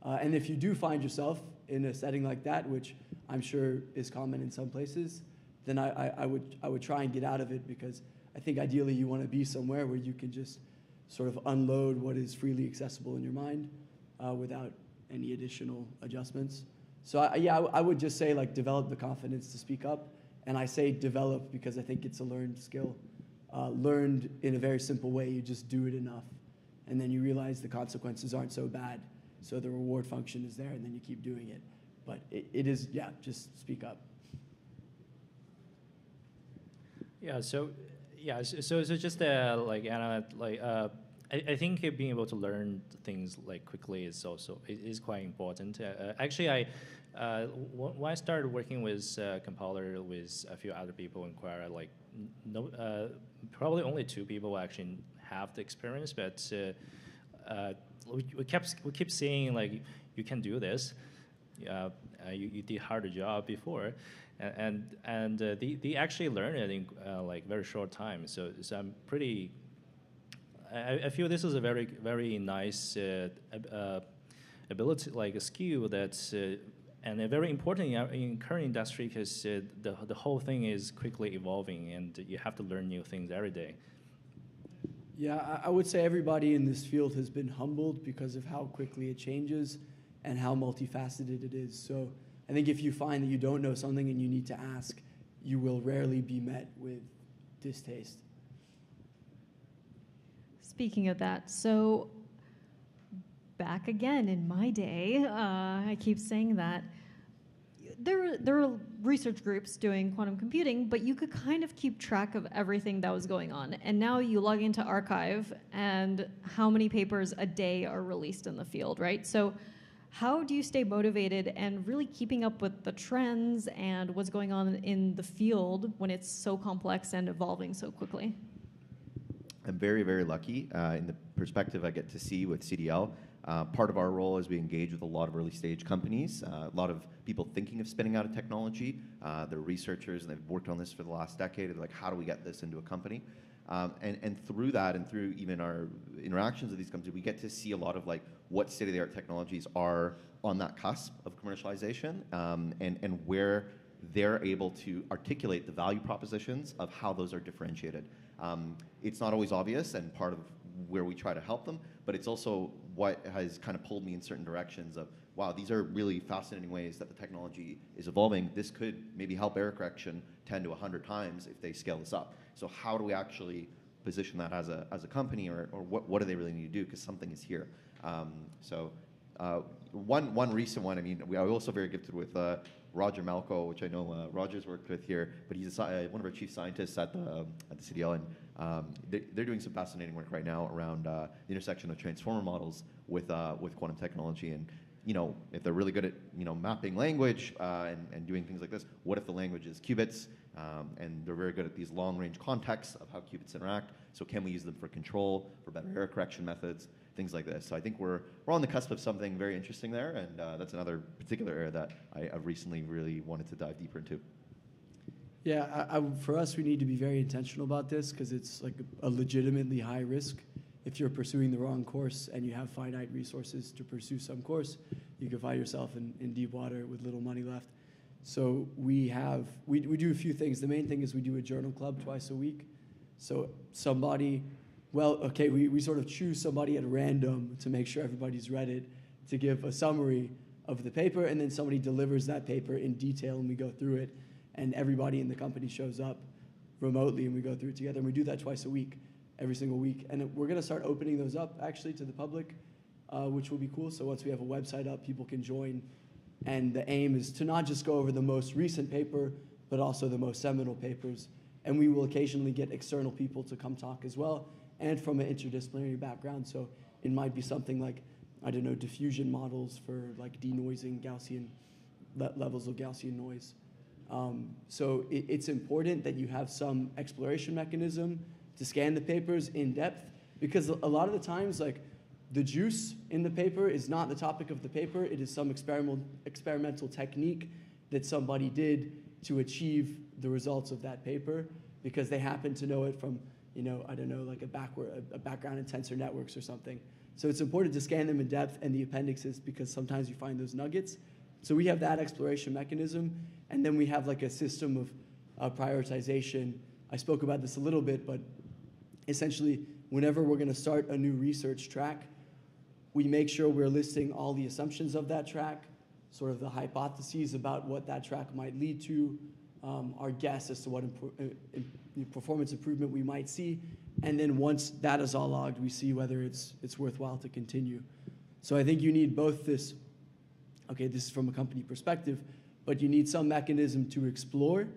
And if you do find yourself in a setting like that, which I'm sure is common in some places, then I would try and get out of it, because I think ideally you want to be somewhere where you can just sort of unload what is freely accessible in your mind without any additional adjustments. So I would just say, like, develop the confidence to speak up. And I say develop because I think it's a learned skill. Learned in a very simple way. You just do it enough. And then you realize the consequences aren't so bad. So the reward function is there, and then you keep doing it. But it is, just speak up. So just like Anna, I think being able to learn things like quickly is quite important. Actually, when I started working with compiler with a few other people in Quora, probably only 2 people actually have the experience, but we keep saying, like, you can do this. You did harder job before, and they actually learn it in like very short time. So I'm pretty. I feel this is a very, very nice ability, like a skill that's and very important in current industry, because the whole thing is quickly evolving and you have to learn new things every day. Yeah, I would say everybody in this field has been humbled because of how quickly it changes and how multifaceted it is. So I think if you find that you don't know something and you need to ask, you will rarely be met with distaste. Speaking of that, so back again in my day, I keep saying that, there were research groups doing quantum computing, but you could kind of keep track of everything that was going on. And now you log into arXiv, and how many papers a day are released in the field, right? So how do you stay motivated and really keeping up with the trends and what's going on in the field when it's so complex and evolving so quickly? I'm very, very lucky in the perspective I get to see with CDL. Part of our role is we engage with a lot of early stage companies, a lot of people thinking of spinning out a technology. They're researchers and they've worked on this for the last decade. They're like, how do we get this into a company? And through that and through even our interactions with these companies, we get to see a lot of like what state-of-the-art technologies are on that cusp of commercialization, and where they're able to articulate the value propositions of how those are differentiated. It's not always obvious, and part of where we try to help them, but it's also what has kind of pulled me in certain directions of, wow, these are really fascinating ways that the technology is evolving. This could maybe help error correction 10 to 100 times if they scale this up. So how do we actually position that as a company, or what do they really need to do, because something is here. One recent one, I mean, we are also very gifted with Roger Malco, which I know Roger's worked with here, but he's one of our chief scientists at the CDL, and they're doing some fascinating work right now around the intersection of transformer models with quantum technology. And if they're really good at mapping language and doing things like this, what if the language is qubits? And they're very good at these long-range contexts of how qubits interact. So can we use them for control, for better error correction methods, things like this? So I think we're on the cusp of something very interesting there, and that's another particular area that I've recently really wanted to dive deeper into. Yeah, for us, we need to be very intentional about this, because it's like a legitimately high risk. If you're pursuing the wrong course and you have finite resources to pursue some course, you can find yourself in deep water with little money left. So we do a few things. The main thing is we do a journal club twice a week. So we sort of choose somebody at random to make sure everybody's read it, to give a summary of the paper, and then somebody delivers that paper in detail, and we go through it, and everybody in the company shows up remotely, and we go through it together, and we do that twice a week, every single week. And we're going to start opening those up, actually, to the public, which will be cool. So once we have a website up, people can join, and the aim is to not just go over the most recent paper, but also the most seminal papers, and we will occasionally get external people to come talk as well, and from an interdisciplinary background. So It might be something like, I don't know, diffusion models for like denoising Gaussian levels of Gaussian noise. So it's important that you have some exploration mechanism to scan the papers in depth, because a lot of the times, like, the juice in the paper is not the topic of the paper. It is some experimental technique that somebody did to achieve the results of that paper because they happen to know it from, you know, I don't know, like a background in tensor networks or something. So it's important to scan them in depth and the appendixes, because sometimes you find those nuggets. So we have that exploration mechanism, and then we have like a system of prioritization. I spoke about this a little bit, but essentially, whenever we're going to start a new research track, we make sure we're listing all the assumptions of that track, sort of the hypotheses about what that track might lead to, our guess as to what performance improvement we might see, and then once that is all logged, we see whether it's worthwhile to continue. So I think you need both this, okay, this is from a company perspective, but you need some mechanism to explore,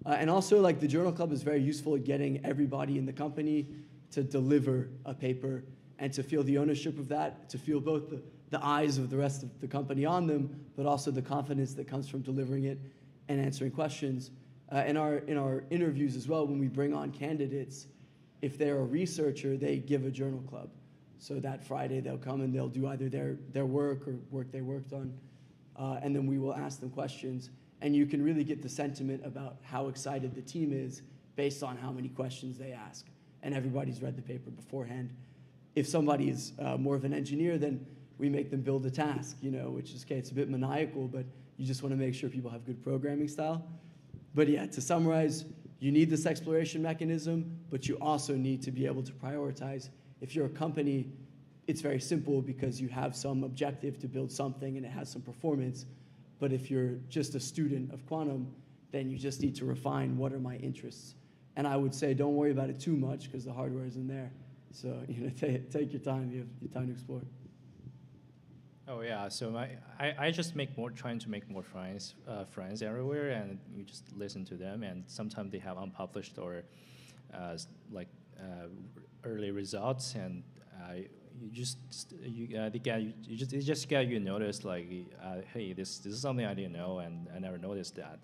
and also, like, the journal club is very useful at getting everybody in the company to deliver a paper and to feel the ownership of that, to feel both the eyes of the rest of the company on them, but also the confidence that comes from delivering it and answering questions. In our interviews as well, when we bring on candidates, if they're a researcher, they give a journal club. So that Friday they'll come and they'll do either their work or work they worked on, and then we will ask them questions. And you can really get the sentiment about how excited the team is based on how many questions they ask. And everybody's read the paper beforehand. If somebody is more of an engineer, then we make them build a task, you know, which is, okay, it's a bit maniacal, but you just want to make sure people have good programming style. But yeah, to summarize, you need this exploration mechanism, but you also need to be able to prioritize. If you're a company, it's very simple because you have some objective to build something and it has some performance. But if you're just a student of quantum, then you just need to refine what are my interests. And I would say don't worry about it too much because the hardware isn't there. So, you know, take your time. You have your time to explore. Oh yeah, so I just trying to make more friends everywhere, and you just listen to them, and sometimes they have unpublished or early results, and it just get you notice, like, hey, this is something I didn't know, and I never noticed that,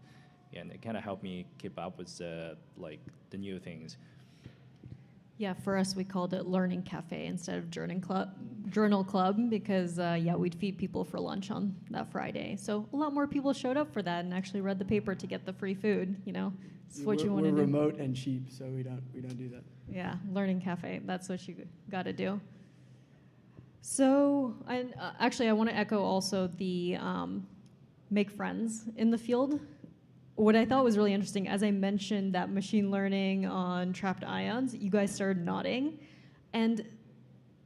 and it kind of helped me keep up with the new things. Yeah, for us, we called it Learning Cafe instead of Journal Club because, we'd feed people for lunch on that Friday. So a lot more people showed up for that and actually read the paper to get the free food, you know. It's what you want to do. We're remote and cheap, so we don't do that. Yeah, Learning Cafe, that's what you got to do. So, actually, I want to echo also the make friends in the field. What I thought was really interesting, as I mentioned that machine learning on trapped ions, you guys started nodding. And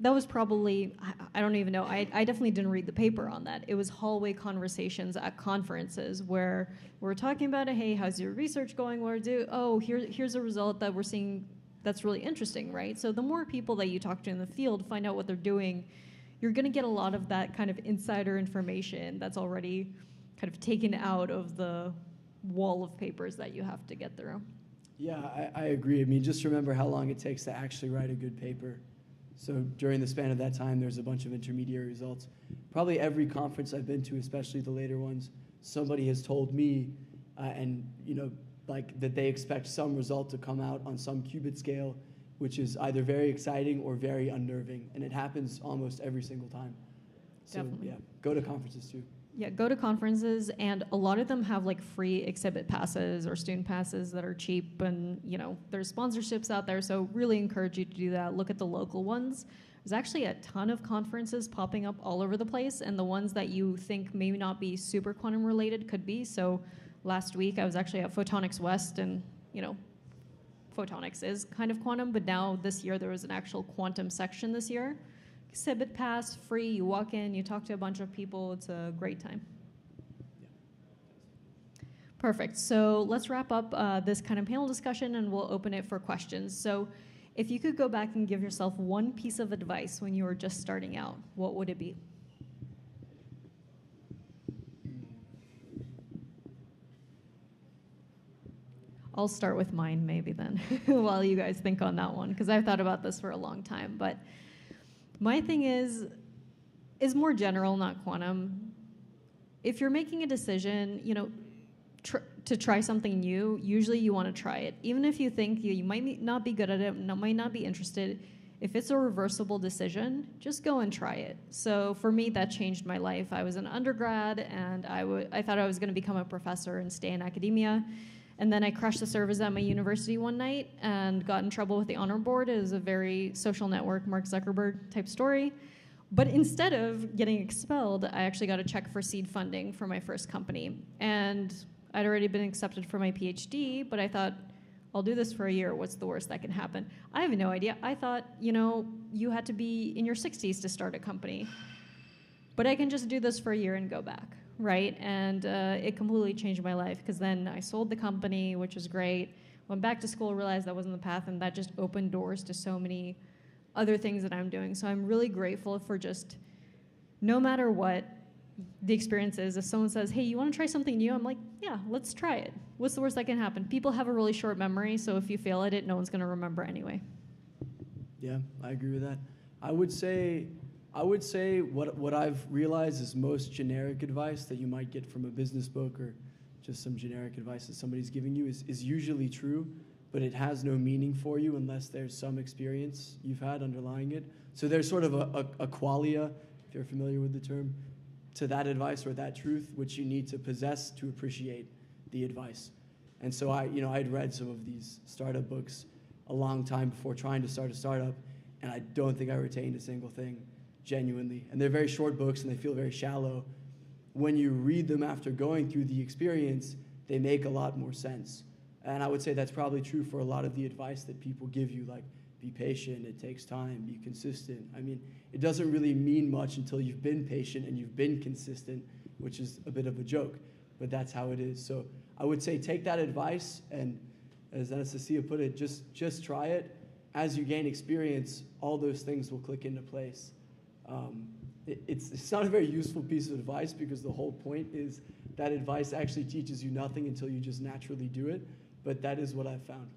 that was probably, I don't even know, I definitely didn't read the paper on that. It was hallway conversations at conferences where we're talking about, hey, how's your research going? Here's a result that we're seeing that's really interesting, right? So the more people that you talk to in the field, find out what they're doing, you're going to get a lot of that kind of insider information that's already kind of taken out of the wall of papers that you have to get through. Yeah, I agree. I mean, just remember how long it takes to actually write a good paper. So during the span of that time, there's a bunch of intermediary results. Probably every conference I've been to, especially the later ones, somebody has told me, that they expect some result to come out on some qubit scale, which is either very exciting or very unnerving, and it happens almost every single time. So Definitely. Yeah, go to conferences too. Yeah, go to conferences, and a lot of them have like free exhibit passes or student passes that are cheap, and there's sponsorships out there, so really encourage you to do that. Look at the local ones. There's actually a ton of conferences popping up all over the place, and the ones that you think may not be super quantum related could be. So last week I was actually at Photonics West, and photonics is kind of quantum, but now this year there was an actual quantum section this year. Exhibit pass, free, you walk in, you talk to a bunch of people, it's a great time. Yeah. Perfect, so let's wrap up this kind of panel discussion and we'll open it for questions. So if you could go back and give yourself one piece of advice when you were just starting out, what would it be? I'll start with mine maybe then, while you guys think on that one, because I've thought about this for a long time, but My thing is more general, not quantum. If you're making a decision, to try something new, usually you want to try it. Even if you think you might not be good at it, might not be interested, if it's a reversible decision, just go and try it. So for me, that changed my life. I was an undergrad, and I thought I was going to become a professor and stay in academia. And then I crashed the servers at my university one night and got in trouble with the honor board. It was a very social network, Mark Zuckerberg type story. But instead of getting expelled, I actually got a check for seed funding for my first company. And I'd already been accepted for my PhD, but I thought, I'll do this for a year. What's the worst that can happen? I have no idea. I thought, you had to be in your 60s to start a company. But I can just do this for a year and go back, right? And it completely changed my life, because then I sold the company, which was great. Went back to school, realized that wasn't the path, and that just opened doors to so many other things that I'm doing. So I'm really grateful for just, no matter what the experience is, if someone says, hey, you want to try something new? I'm like, yeah, let's try it. What's the worst that can happen? People have a really short memory, so if you fail at it, no one's going to remember anyway. Yeah, I agree with that. I would say what I've realized is most generic advice that you might get from a business book or just some generic advice that somebody's giving you is usually true, but it has no meaning for you unless there's some experience you've had underlying it. So there's sort of a qualia, if you're familiar with the term, to that advice or that truth, which you need to possess to appreciate the advice. And so I'd read some of these startup books a long time before trying to start a startup, and I don't think I retained a single thing genuinely. And they're very short books, and they feel very shallow. When you read them after going through the experience, they make a lot more sense. And I would say that's probably true for a lot of the advice that people give you, like be patient, it takes time, be consistent. I mean, it doesn't really mean much until you've been patient and you've been consistent, which is a bit of a joke, but that's how it is. So I would say take that advice, and as Anastasia put it, just try it. As you gain experience, all those things will click into place. It's not a very useful piece of advice, because the whole point is that advice actually teaches you nothing until you just naturally do it, but that is what I've found.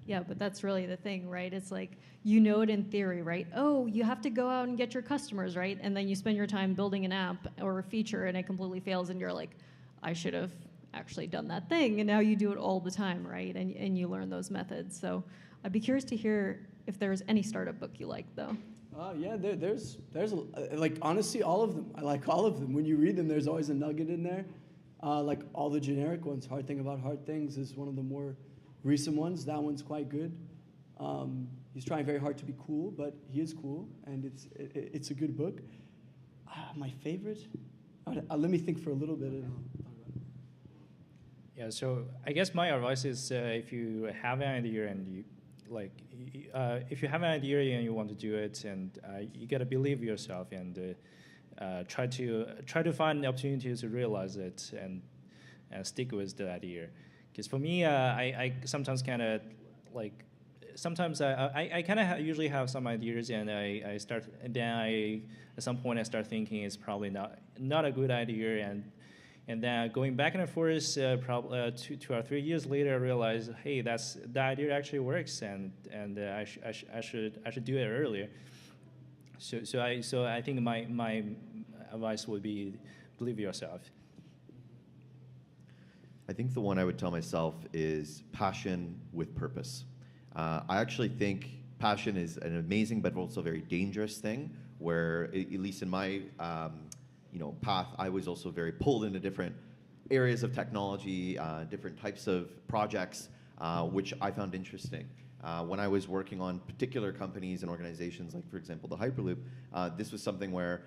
Yeah, but that's really the thing, right? It's like, it in theory, right? Oh, you have to go out and get your customers, right? And then you spend your time building an app or a feature, and it completely fails, and you're like, I should have actually done that thing. And now you do it all the time, right? And you learn those methods. So I'd be curious to hear if there's any startup book you like, though. Yeah, there's like, honestly, all of them. I like all of them. When you read them, there's always a nugget in there. Like all the generic ones. Hard Thing About Hard Things is one of the more recent ones. That one's quite good. He's trying very hard to be cool, but he is cool, and it's a good book. My favorite? Let me think for a little bit, and I'll talk about it. Yeah, so I guess my advice is if you have an idea and if you have an idea and you want to do it, and you gotta believe yourself and try to find opportunities to realize it and stick with the idea. Because for me, I sometimes kind of like, I kind of usually have some ideas, and I start, and then at some point I start thinking it's probably not a good idea, and then going back and forth, probably 2 or 3 years later, I realize, hey, that idea actually works, and I should do it earlier. So I think my advice would be believe yourself. I think the one I would tell myself is passion with purpose. I actually think passion is an amazing but also a very dangerous thing, where at least in my path, I was also very pulled into different areas of technology, different types of projects, which I found interesting. When I was working on particular companies and organizations, like for example the Hyperloop, this was something where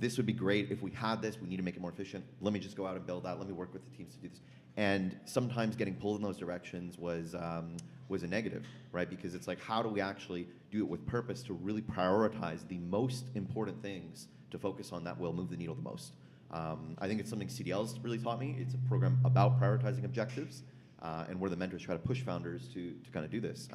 this would be great if we had this. We need to make it more efficient. Let me just go out and build that. Let me work with the teams to do this. And sometimes getting pulled in those directions was a negative, right? Because it's like, how do we actually do it with purpose to really prioritize the most important things to focus on that will move the needle the most? I think it's something CDL's really taught me. It's a program about prioritizing objectives, and where the mentors try to push founders to kind of do this.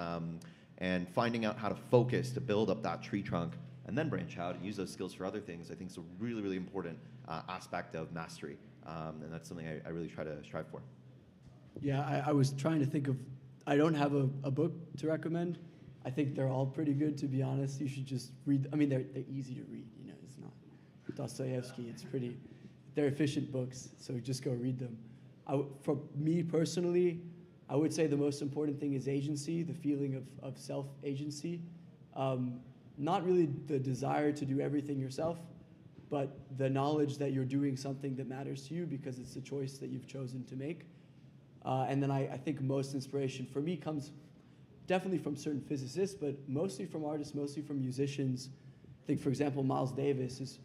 And finding out how to focus to build up that tree trunk and then branch out and use those skills for other things, I think is a really, really important aspect of mastery. And that's something I really try to strive for. Yeah, I was trying to think of, I don't have a book to recommend, I think they're all pretty good, to be honest. You should just read. I mean, they're easy to read. You know, it's not Dostoevsky. It's pretty. They're efficient books, so just go read them. For me personally, I would say the most important thing is agency, the feeling of self-agency. Not really the desire to do everything yourself, but the knowledge that you're doing something that matters to you because it's the choice that you've chosen to make. And then I think most inspiration for me comes definitely from certain physicists, but mostly from artists, mostly from musicians. I think, for example, Miles Davis is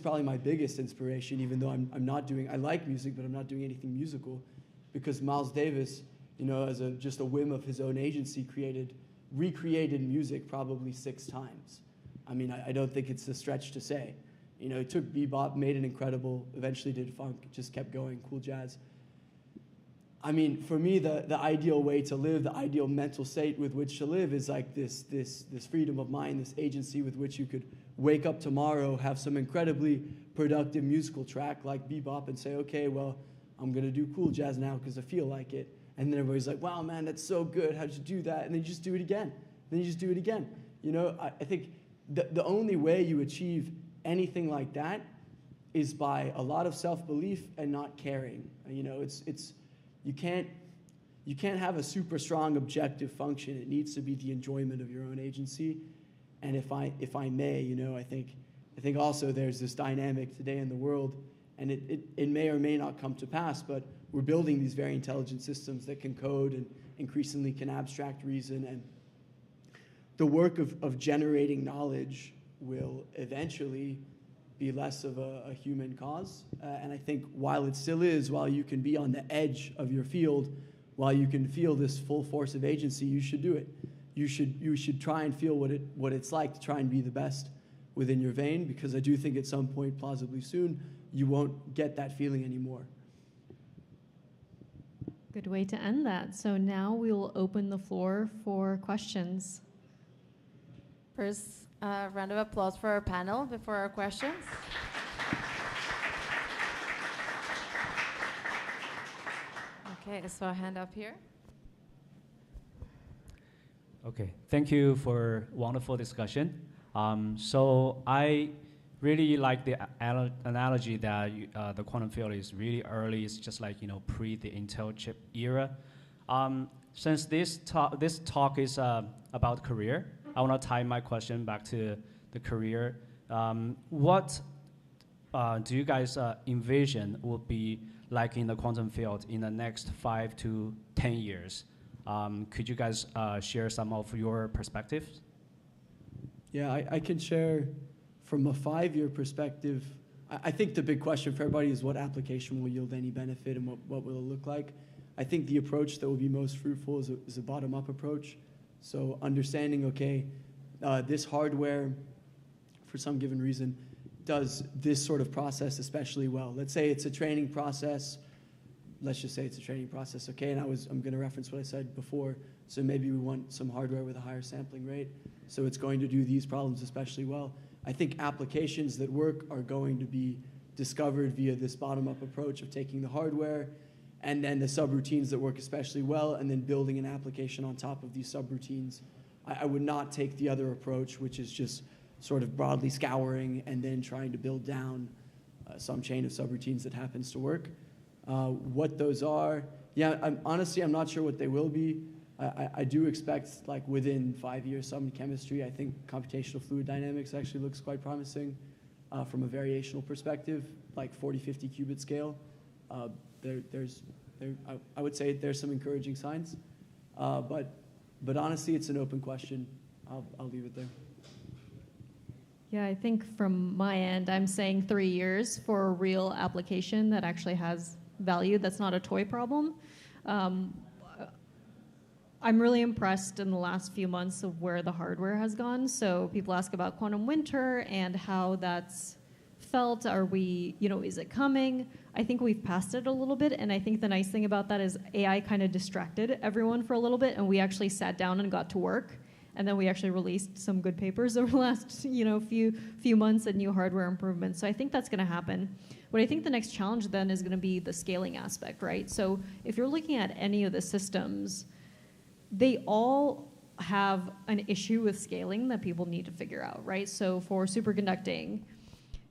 probably my biggest inspiration, even though I'm not doing, I like music, but I'm not doing anything musical, because Miles Davis, you know, as just a whim of his own agency, recreated music probably 6 times. I mean, I don't think it's a stretch to say. You know, he took bebop, made it incredible, eventually did funk, just kept going, cool jazz. I mean, for me, the ideal way to live, the ideal mental state with which to live is like this freedom of mind, this agency with which you could wake up tomorrow, have some incredibly productive musical track like bebop and say, okay, well, I'm going to do cool jazz now because I feel like it. And then everybody's like, wow, man, that's so good. How'd you do that? And then you just do it again. Then you just do it again. You know, I think the only way you achieve anything like that is by a lot of self-belief and not caring. You know, you can't have a super strong objective function. It needs to be the enjoyment of your own agency. And if I may, you know, I think also there's this dynamic today in the world, and it may or may not come to pass, but we're building these very intelligent systems that can code and increasingly can abstract reason. And the work of generating knowledge will eventually be less of a human cause. And I think while it still is, while you can be on the edge of your field, while you can feel this full force of agency, you should do it. You should try and feel what it's like to try and be the best within your vein, because I do think at some point, plausibly soon, you won't get that feeling anymore. Good way to end that. So now we will open the floor for questions. First, round of applause for our panel before our questions. Okay, so a hand up here. Okay, thank you for wonderful discussion. So I really like the analogy that the quantum field is really early. It's just like, you know, pre the Intel chip era. Since this talk is about career, I want to tie my question back to the career. What do you guys envision will be like in the quantum field in the next 5 to 10 years? Could you guys share some of your perspectives? Yeah, I can share from a 5-year perspective. I think the big question for everybody is what application will yield any benefit and what will it look like. I think the approach that will be most fruitful is a bottom-up approach. So understanding, okay, this hardware, for some given reason, does this sort of process especially well. Let's say it's a training process. Let's just say it's a training process, okay? And I'm going to reference what I said before. So maybe we want some hardware with a higher sampling rate. So it's going to do these problems especially well. I think applications that work are going to be discovered via this bottom-up approach of taking the hardware and then the subroutines that work especially well, and then building an application on top of these subroutines. I would not take the other approach, which is just sort of broadly scouring and then trying to build down some chain of subroutines that happens to work. What those are, yeah, I'm not sure what they will be. I do expect, like, within 5 years, some chemistry. I think computational fluid dynamics actually looks quite promising from a variational perspective, like 40, 50 qubit scale. I would say there's some encouraging signs, but honestly, it's an open question. I'll leave it there. Yeah, I think from my end, I'm saying 3 years for a real application that actually has value. That's not a toy problem. I'm really impressed in the last few months of where the hardware has gone. So people ask about quantum winter and how that's felt. Is it coming? I think we've passed it a little bit. And I think the nice thing about that is AI kind of distracted everyone for a little bit. And we actually sat down and got to work. And then we actually released some good papers over the last few months and new hardware improvements. So I think that's going to happen. What I think the next challenge then is going to be the scaling aspect, right? So if you're looking at any of the systems, they all have an issue with scaling that people need to figure out, right? So for superconducting,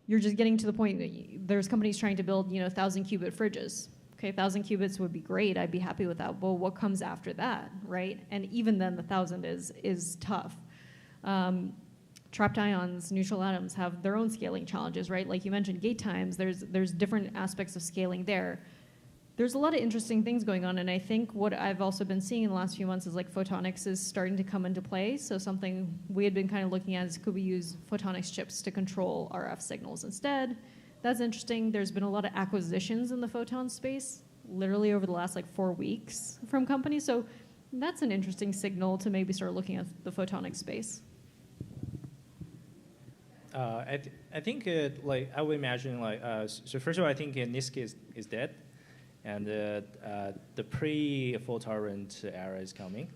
you're just getting to the point that there's companies trying to build, 1,000-qubit fridges. Okay, 1,000 qubits would be great. I'd be happy with that. Well, what comes after that, right? And even then, the 1,000 is tough. Trapped ions, neutral atoms have their own scaling challenges, right? Like you mentioned, gate times. There's different aspects of scaling there. There's a lot of interesting things going on, and I think what I've also been seeing in the last few months is like photonics is starting to come into play. So something we had been kind of looking at is could we use photonics chips to control RF signals instead? That's interesting. There's been a lot of acquisitions in the photon space, literally over the last 4 weeks from companies. So that's an interesting signal to maybe start looking at the photonics space. I think I would imagine so first of all I think NISC is dead. And the pre-fault tolerant era is coming,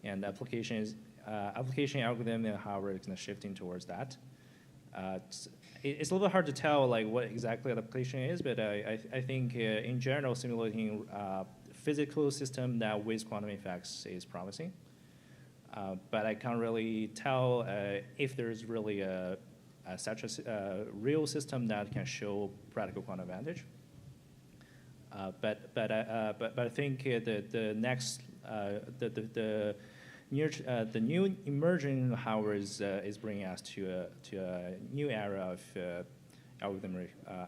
and application algorithm and hardware is kind of shifting towards that. It's a little bit hard to tell what exactly the application is, but I think in general simulating physical system that with quantum effects is promising. But I can't really tell if there's really such a real system that can show practical quantum advantage. But I think the next the new emerging hardware is bringing us to a new era of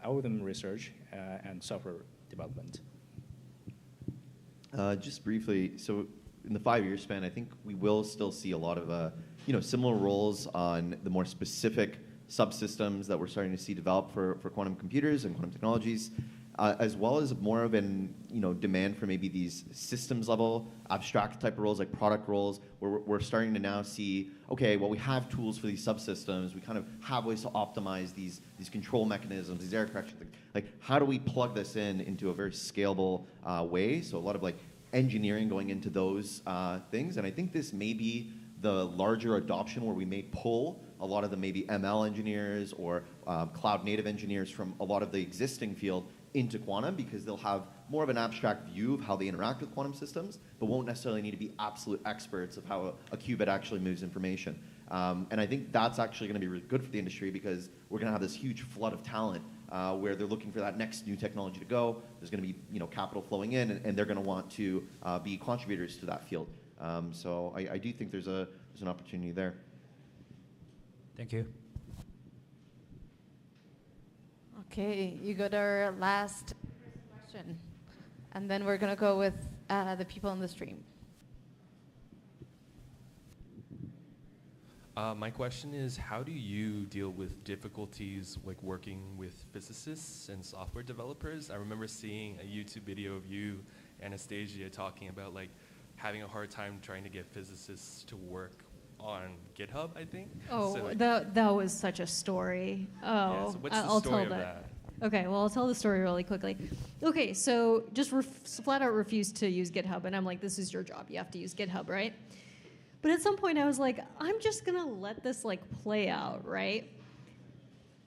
algorithm research and software development. Just briefly, so in the 5-year span, I think we will still see a lot of similar roles on the more specific subsystems that we're starting to see develop for quantum computers and quantum technologies. As well as more of an demand for maybe these systems level abstract type of roles like product roles, where we're starting to now see, okay, well we have tools for these subsystems, we kind of have ways to optimize these control mechanisms, these error correction things. Like how do we plug this into a very scalable way? So a lot of engineering going into those things, and I think this may be the larger adoption where we may pull a lot of the maybe ML engineers or cloud native engineers from a lot of the existing field into quantum, because they'll have more of an abstract view of how they interact with quantum systems, but won't necessarily need to be absolute experts of how a qubit actually moves information. And I think that's actually going to be really good for the industry, because we're going to have this huge flood of talent where they're looking for that next new technology to go. There's going to be capital flowing in, and they're going to want to be contributors to that field. So I do think there's an opportunity there. Thank you. Okay, you got our last question. And then we're going to go with the people on the stream. My question is, how do you deal with difficulties working with physicists and software developers? I remember seeing a YouTube video of you, Anastasia, talking about having a hard time trying to get physicists to work on GitHub, I think. Oh, so, that was such a story. Oh, yeah, so what's the I'll story tell of that. that? Okay, well, I'll tell the story really quickly. Okay, so just flat out refused to use GitHub, and I'm like, this is your job. You have to use GitHub, right? But at some point, I was like, I'm just going to let this play out, right?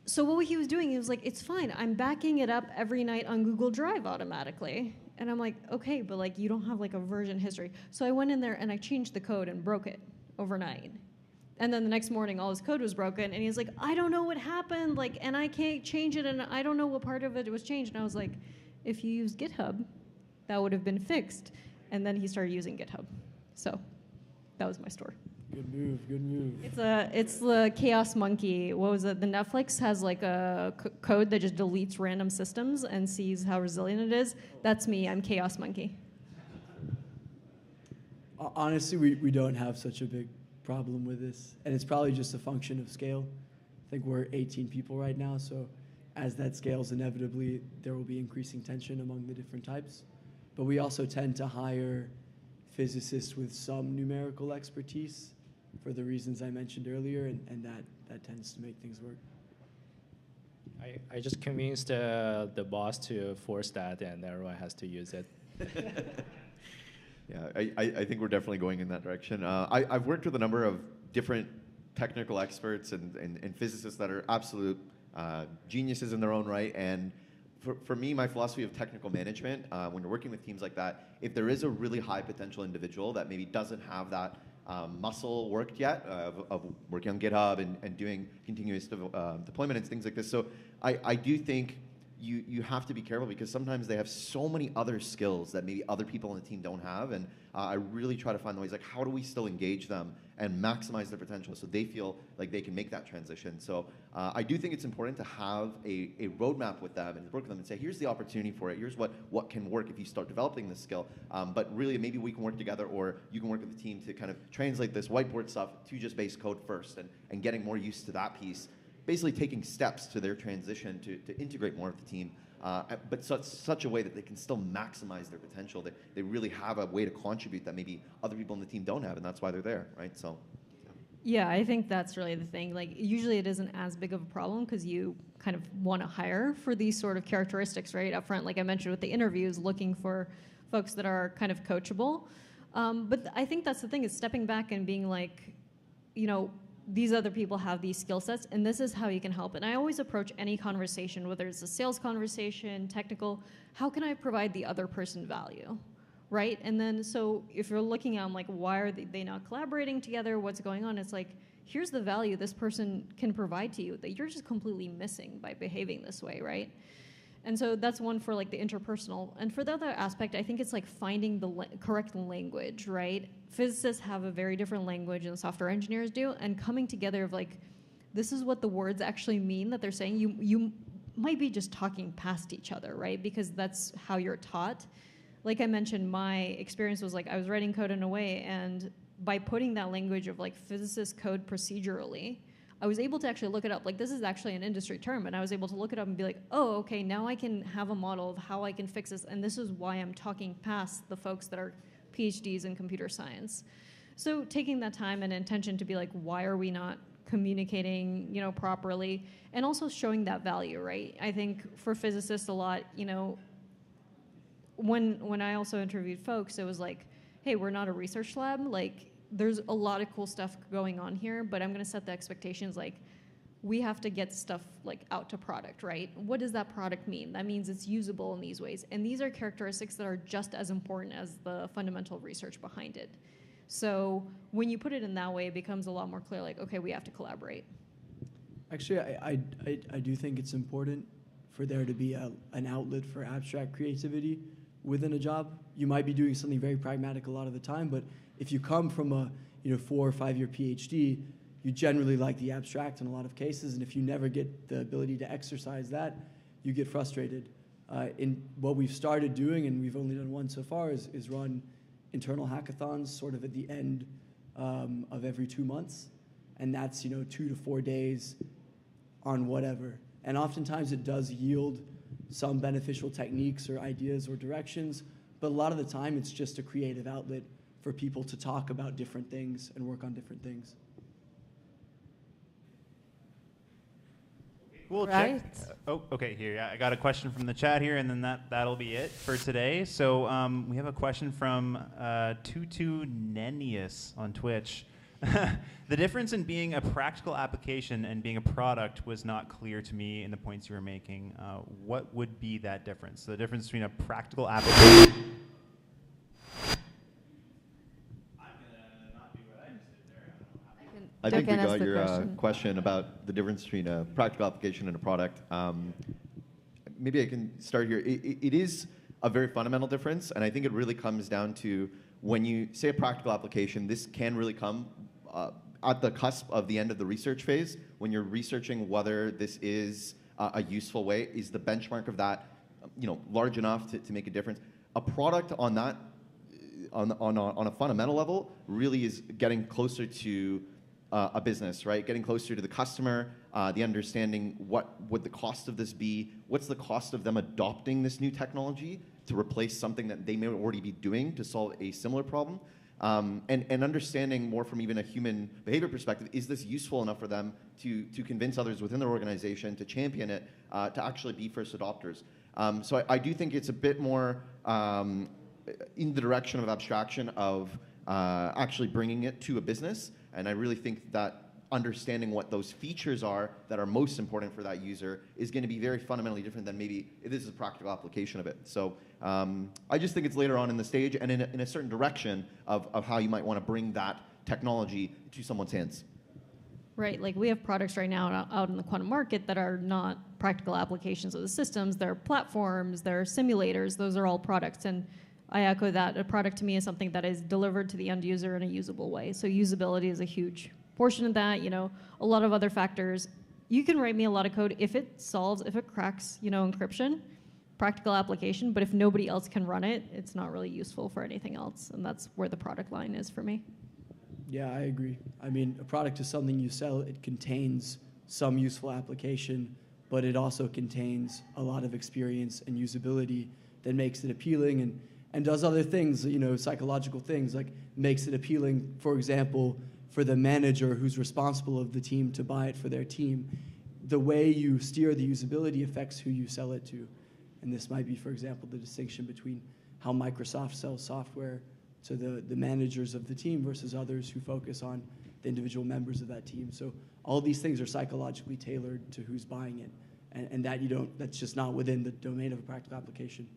So what he was doing, he was like, it's fine. I'm backing it up every night on Google Drive automatically. And I'm like, okay, but you don't have a version history. So I went in there and I changed the code and broke it overnight. And then the next morning, all his code was broken. And he's like, I don't know what happened. And I can't change it. And I don't know what part of it was changed. And I was like, if you use GitHub, that would have been fixed. And then he started using GitHub. So that was my story. Good move, good move. It's the Chaos Monkey. What was it? The Netflix has a code that just deletes random systems and sees how resilient it is. That's me. I'm Chaos Monkey. Honestly, we don't have such a big problem with this, and it's probably just a function of scale. I think we're 18 people right now, so as that scales, inevitably there will be increasing tension among the different types. But we also tend to hire physicists with some numerical expertise for the reasons I mentioned earlier, and that tends to make things work. I just convinced the boss to force that, and everyone has to use it. Yeah, I think we're definitely going in that direction. I've worked with a number of different technical experts and physicists that are absolute geniuses in their own right. And for me, my philosophy of technical management, when you're working with teams like that, if there is a really high potential individual that maybe doesn't have that muscle worked yet of working on GitHub and doing continuous deployment and things like this. So I do think you have to be careful because sometimes they have so many other skills that maybe other people on the team don't have. And I really try to find ways like how do we still engage them and maximize their potential so they feel like they can make that transition. So I do think it's important to have a roadmap with them and work with them and say, here's the opportunity for it. Here's what can work if you start developing this skill. But really, maybe we can work together or you can work with the team to kind of translate this whiteboard stuff to just base code first and getting more used to that piece. Basically taking steps to their transition to integrate more of the team, but such a way that they can still maximize their potential. They really have a way to contribute that maybe other people on the team don't have, and that's why they're there, right? So. Yeah, I think that's really the thing. Like, usually it isn't as big of a problem because you kind of want to hire for these sort of characteristics, right, up front. Like I mentioned with the interviews, looking for folks that are kind of coachable. But I think that's the thing, is stepping back and being like, you know, these other people have these skill sets, and this is how you can help. And I always approach any conversation, whether it's a sales conversation, technical, how can I provide the other person value, right? And then, so if you're looking at, like, why are they not collaborating together, what's going on? It's like, here's the value this person can provide to you that you're just completely missing by behaving this way, right? And so that's one for like the interpersonal. And for the other aspect, I think it's like finding the correct language, right? Physicists have a very different language than software engineers do, and coming together of like, this is what the words actually mean that they're saying. You might be just talking past each other, right? Because that's how you're taught. Like I mentioned, my experience was like I was writing code in a way, and by putting that language of like physicists code procedurally, I was able to actually look it up. Like, this is actually an industry term, and I was able to look it up and be like, oh, okay, now I can have a model of how I can fix this, and this is why I'm talking past the folks that are PhDs in computer science. So taking that time and intention to be like, why are we not communicating, you know, properly, and also showing that value, right? I think for physicists a lot, you know, when I also interviewed folks, it was like, hey, we're not a research lab, like, there's a lot of cool stuff going on here, but I'm going to set the expectations like we have to get stuff like out to product, right? What does that product mean? That means it's usable in these ways. And these are characteristics that are just as important as the fundamental research behind it. So when you put it in that way, it becomes a lot more clear, like, okay, we have to collaborate. Actually, I do think it's important for there to be an outlet for abstract creativity within a job. You might be doing something very pragmatic a lot of the time, but if you come from a 4 or 5 year PhD, you generally like the abstract in a lot of cases, and if you never get the ability to exercise that, you get frustrated. In what we've started doing, and we've only done one so far, is run internal hackathons sort of at the end of every 2 months, and that's 2 to 4 days on whatever. And oftentimes it does yield some beneficial techniques or ideas or directions, but a lot of the time it's just a creative outlet for people to talk about different things and work on different things. Cool. Right. Oh, okay. Here, I got a question from the chat here, and then that'll be it for today. So we have a question from Tutu Nenius on Twitch. The difference in being a practical application and being a product was not clear to me in the points you were making. What would be that difference? The difference between a practical application. I think we got your question about the difference between a practical application and a product. Maybe I can start here. It is a very fundamental difference, and I think it really comes down to when you say a practical application, this can really come at the cusp of the end of the research phase, when you're researching whether this is a useful way. Is the benchmark of that large enough to make a difference? A product on that, on a fundamental level, really is getting closer to a business, right? Getting closer to the customer, the understanding what would the cost of this be, what's the cost of them adopting this new technology to replace something that they may already be doing to solve a similar problem, and understanding more from even a human behavior perspective, is this useful enough for them to convince others within their organization to champion it, to actually be first adopters. So I do think it's a bit more in the direction of abstraction of actually bringing it to a business. And I really think that understanding what those features are that are most important for that user is going to be very fundamentally different than maybe this is a practical application of it. So I just think it's later on in the stage and in a certain direction of how you might want to bring that technology to someone's hands. Right, like we have products right now out in the quantum market that are not practical applications of the systems. They're platforms, they're simulators, those are all products. And I echo that. A product to me is something that is delivered to the end user in a usable way. So usability is a huge portion of that. You know, a lot of other factors. You can write me a lot of code if it cracks, you know, encryption, practical application, but if nobody else can run it, it's not really useful for anything else. And that's where the product line is for me. Yeah, I agree. I mean, a product is something you sell. It contains some useful application, but it also contains a lot of experience and usability that makes it appealing and does other things, you know, psychological things, like makes it appealing, for example, for the manager who's responsible of the team to buy it for their team. The way you steer the usability affects who you sell it to. And this might be, for example, the distinction between how Microsoft sells software to the managers of the team versus others who focus on the individual members of that team. So all these things are psychologically tailored to who's buying it, and that's just not within the domain of a practical application.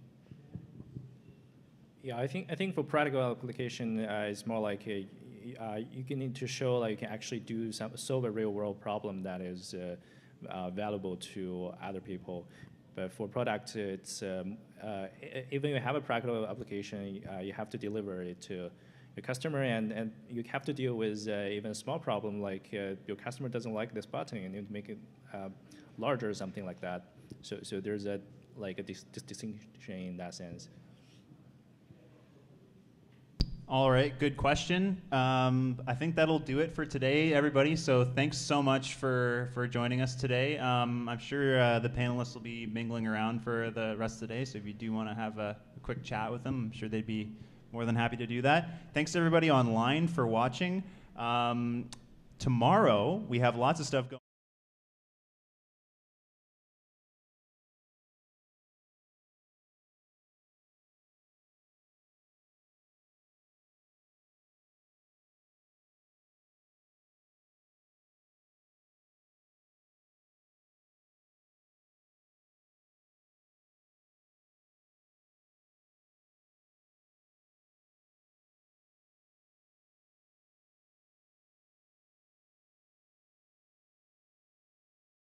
Yeah, I think for practical application, it's more like you can need to show like actually solve a real world problem that is valuable to other people. But for product, it's even you have a practical application, you have to deliver it to your customer, and you have to deal with even a small problem like your customer doesn't like this button, and you need to make it larger or something like that. So there's a distinction in that sense. All right, good question. I think that'll do it for today, everybody. So thanks so much for joining us today. I'm sure the panelists will be mingling around for the rest of the day. So if you do want to have a quick chat with them, I'm sure they'd be more than happy to do that. Thanks to everybody online for watching. Tomorrow, we have lots of stuff going.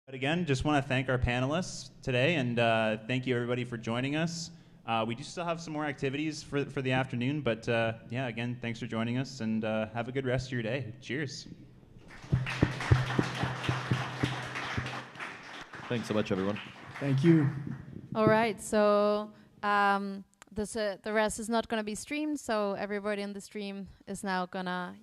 But again, just want to thank our panelists today, and thank you everybody for joining us. We do still have some more activities for the afternoon, but yeah, again, thanks for joining us, and have a good rest of your day. Cheers. Thanks so much, everyone. Thank you. All right, so the rest is not going to be streamed, so everybody in the stream is now going to,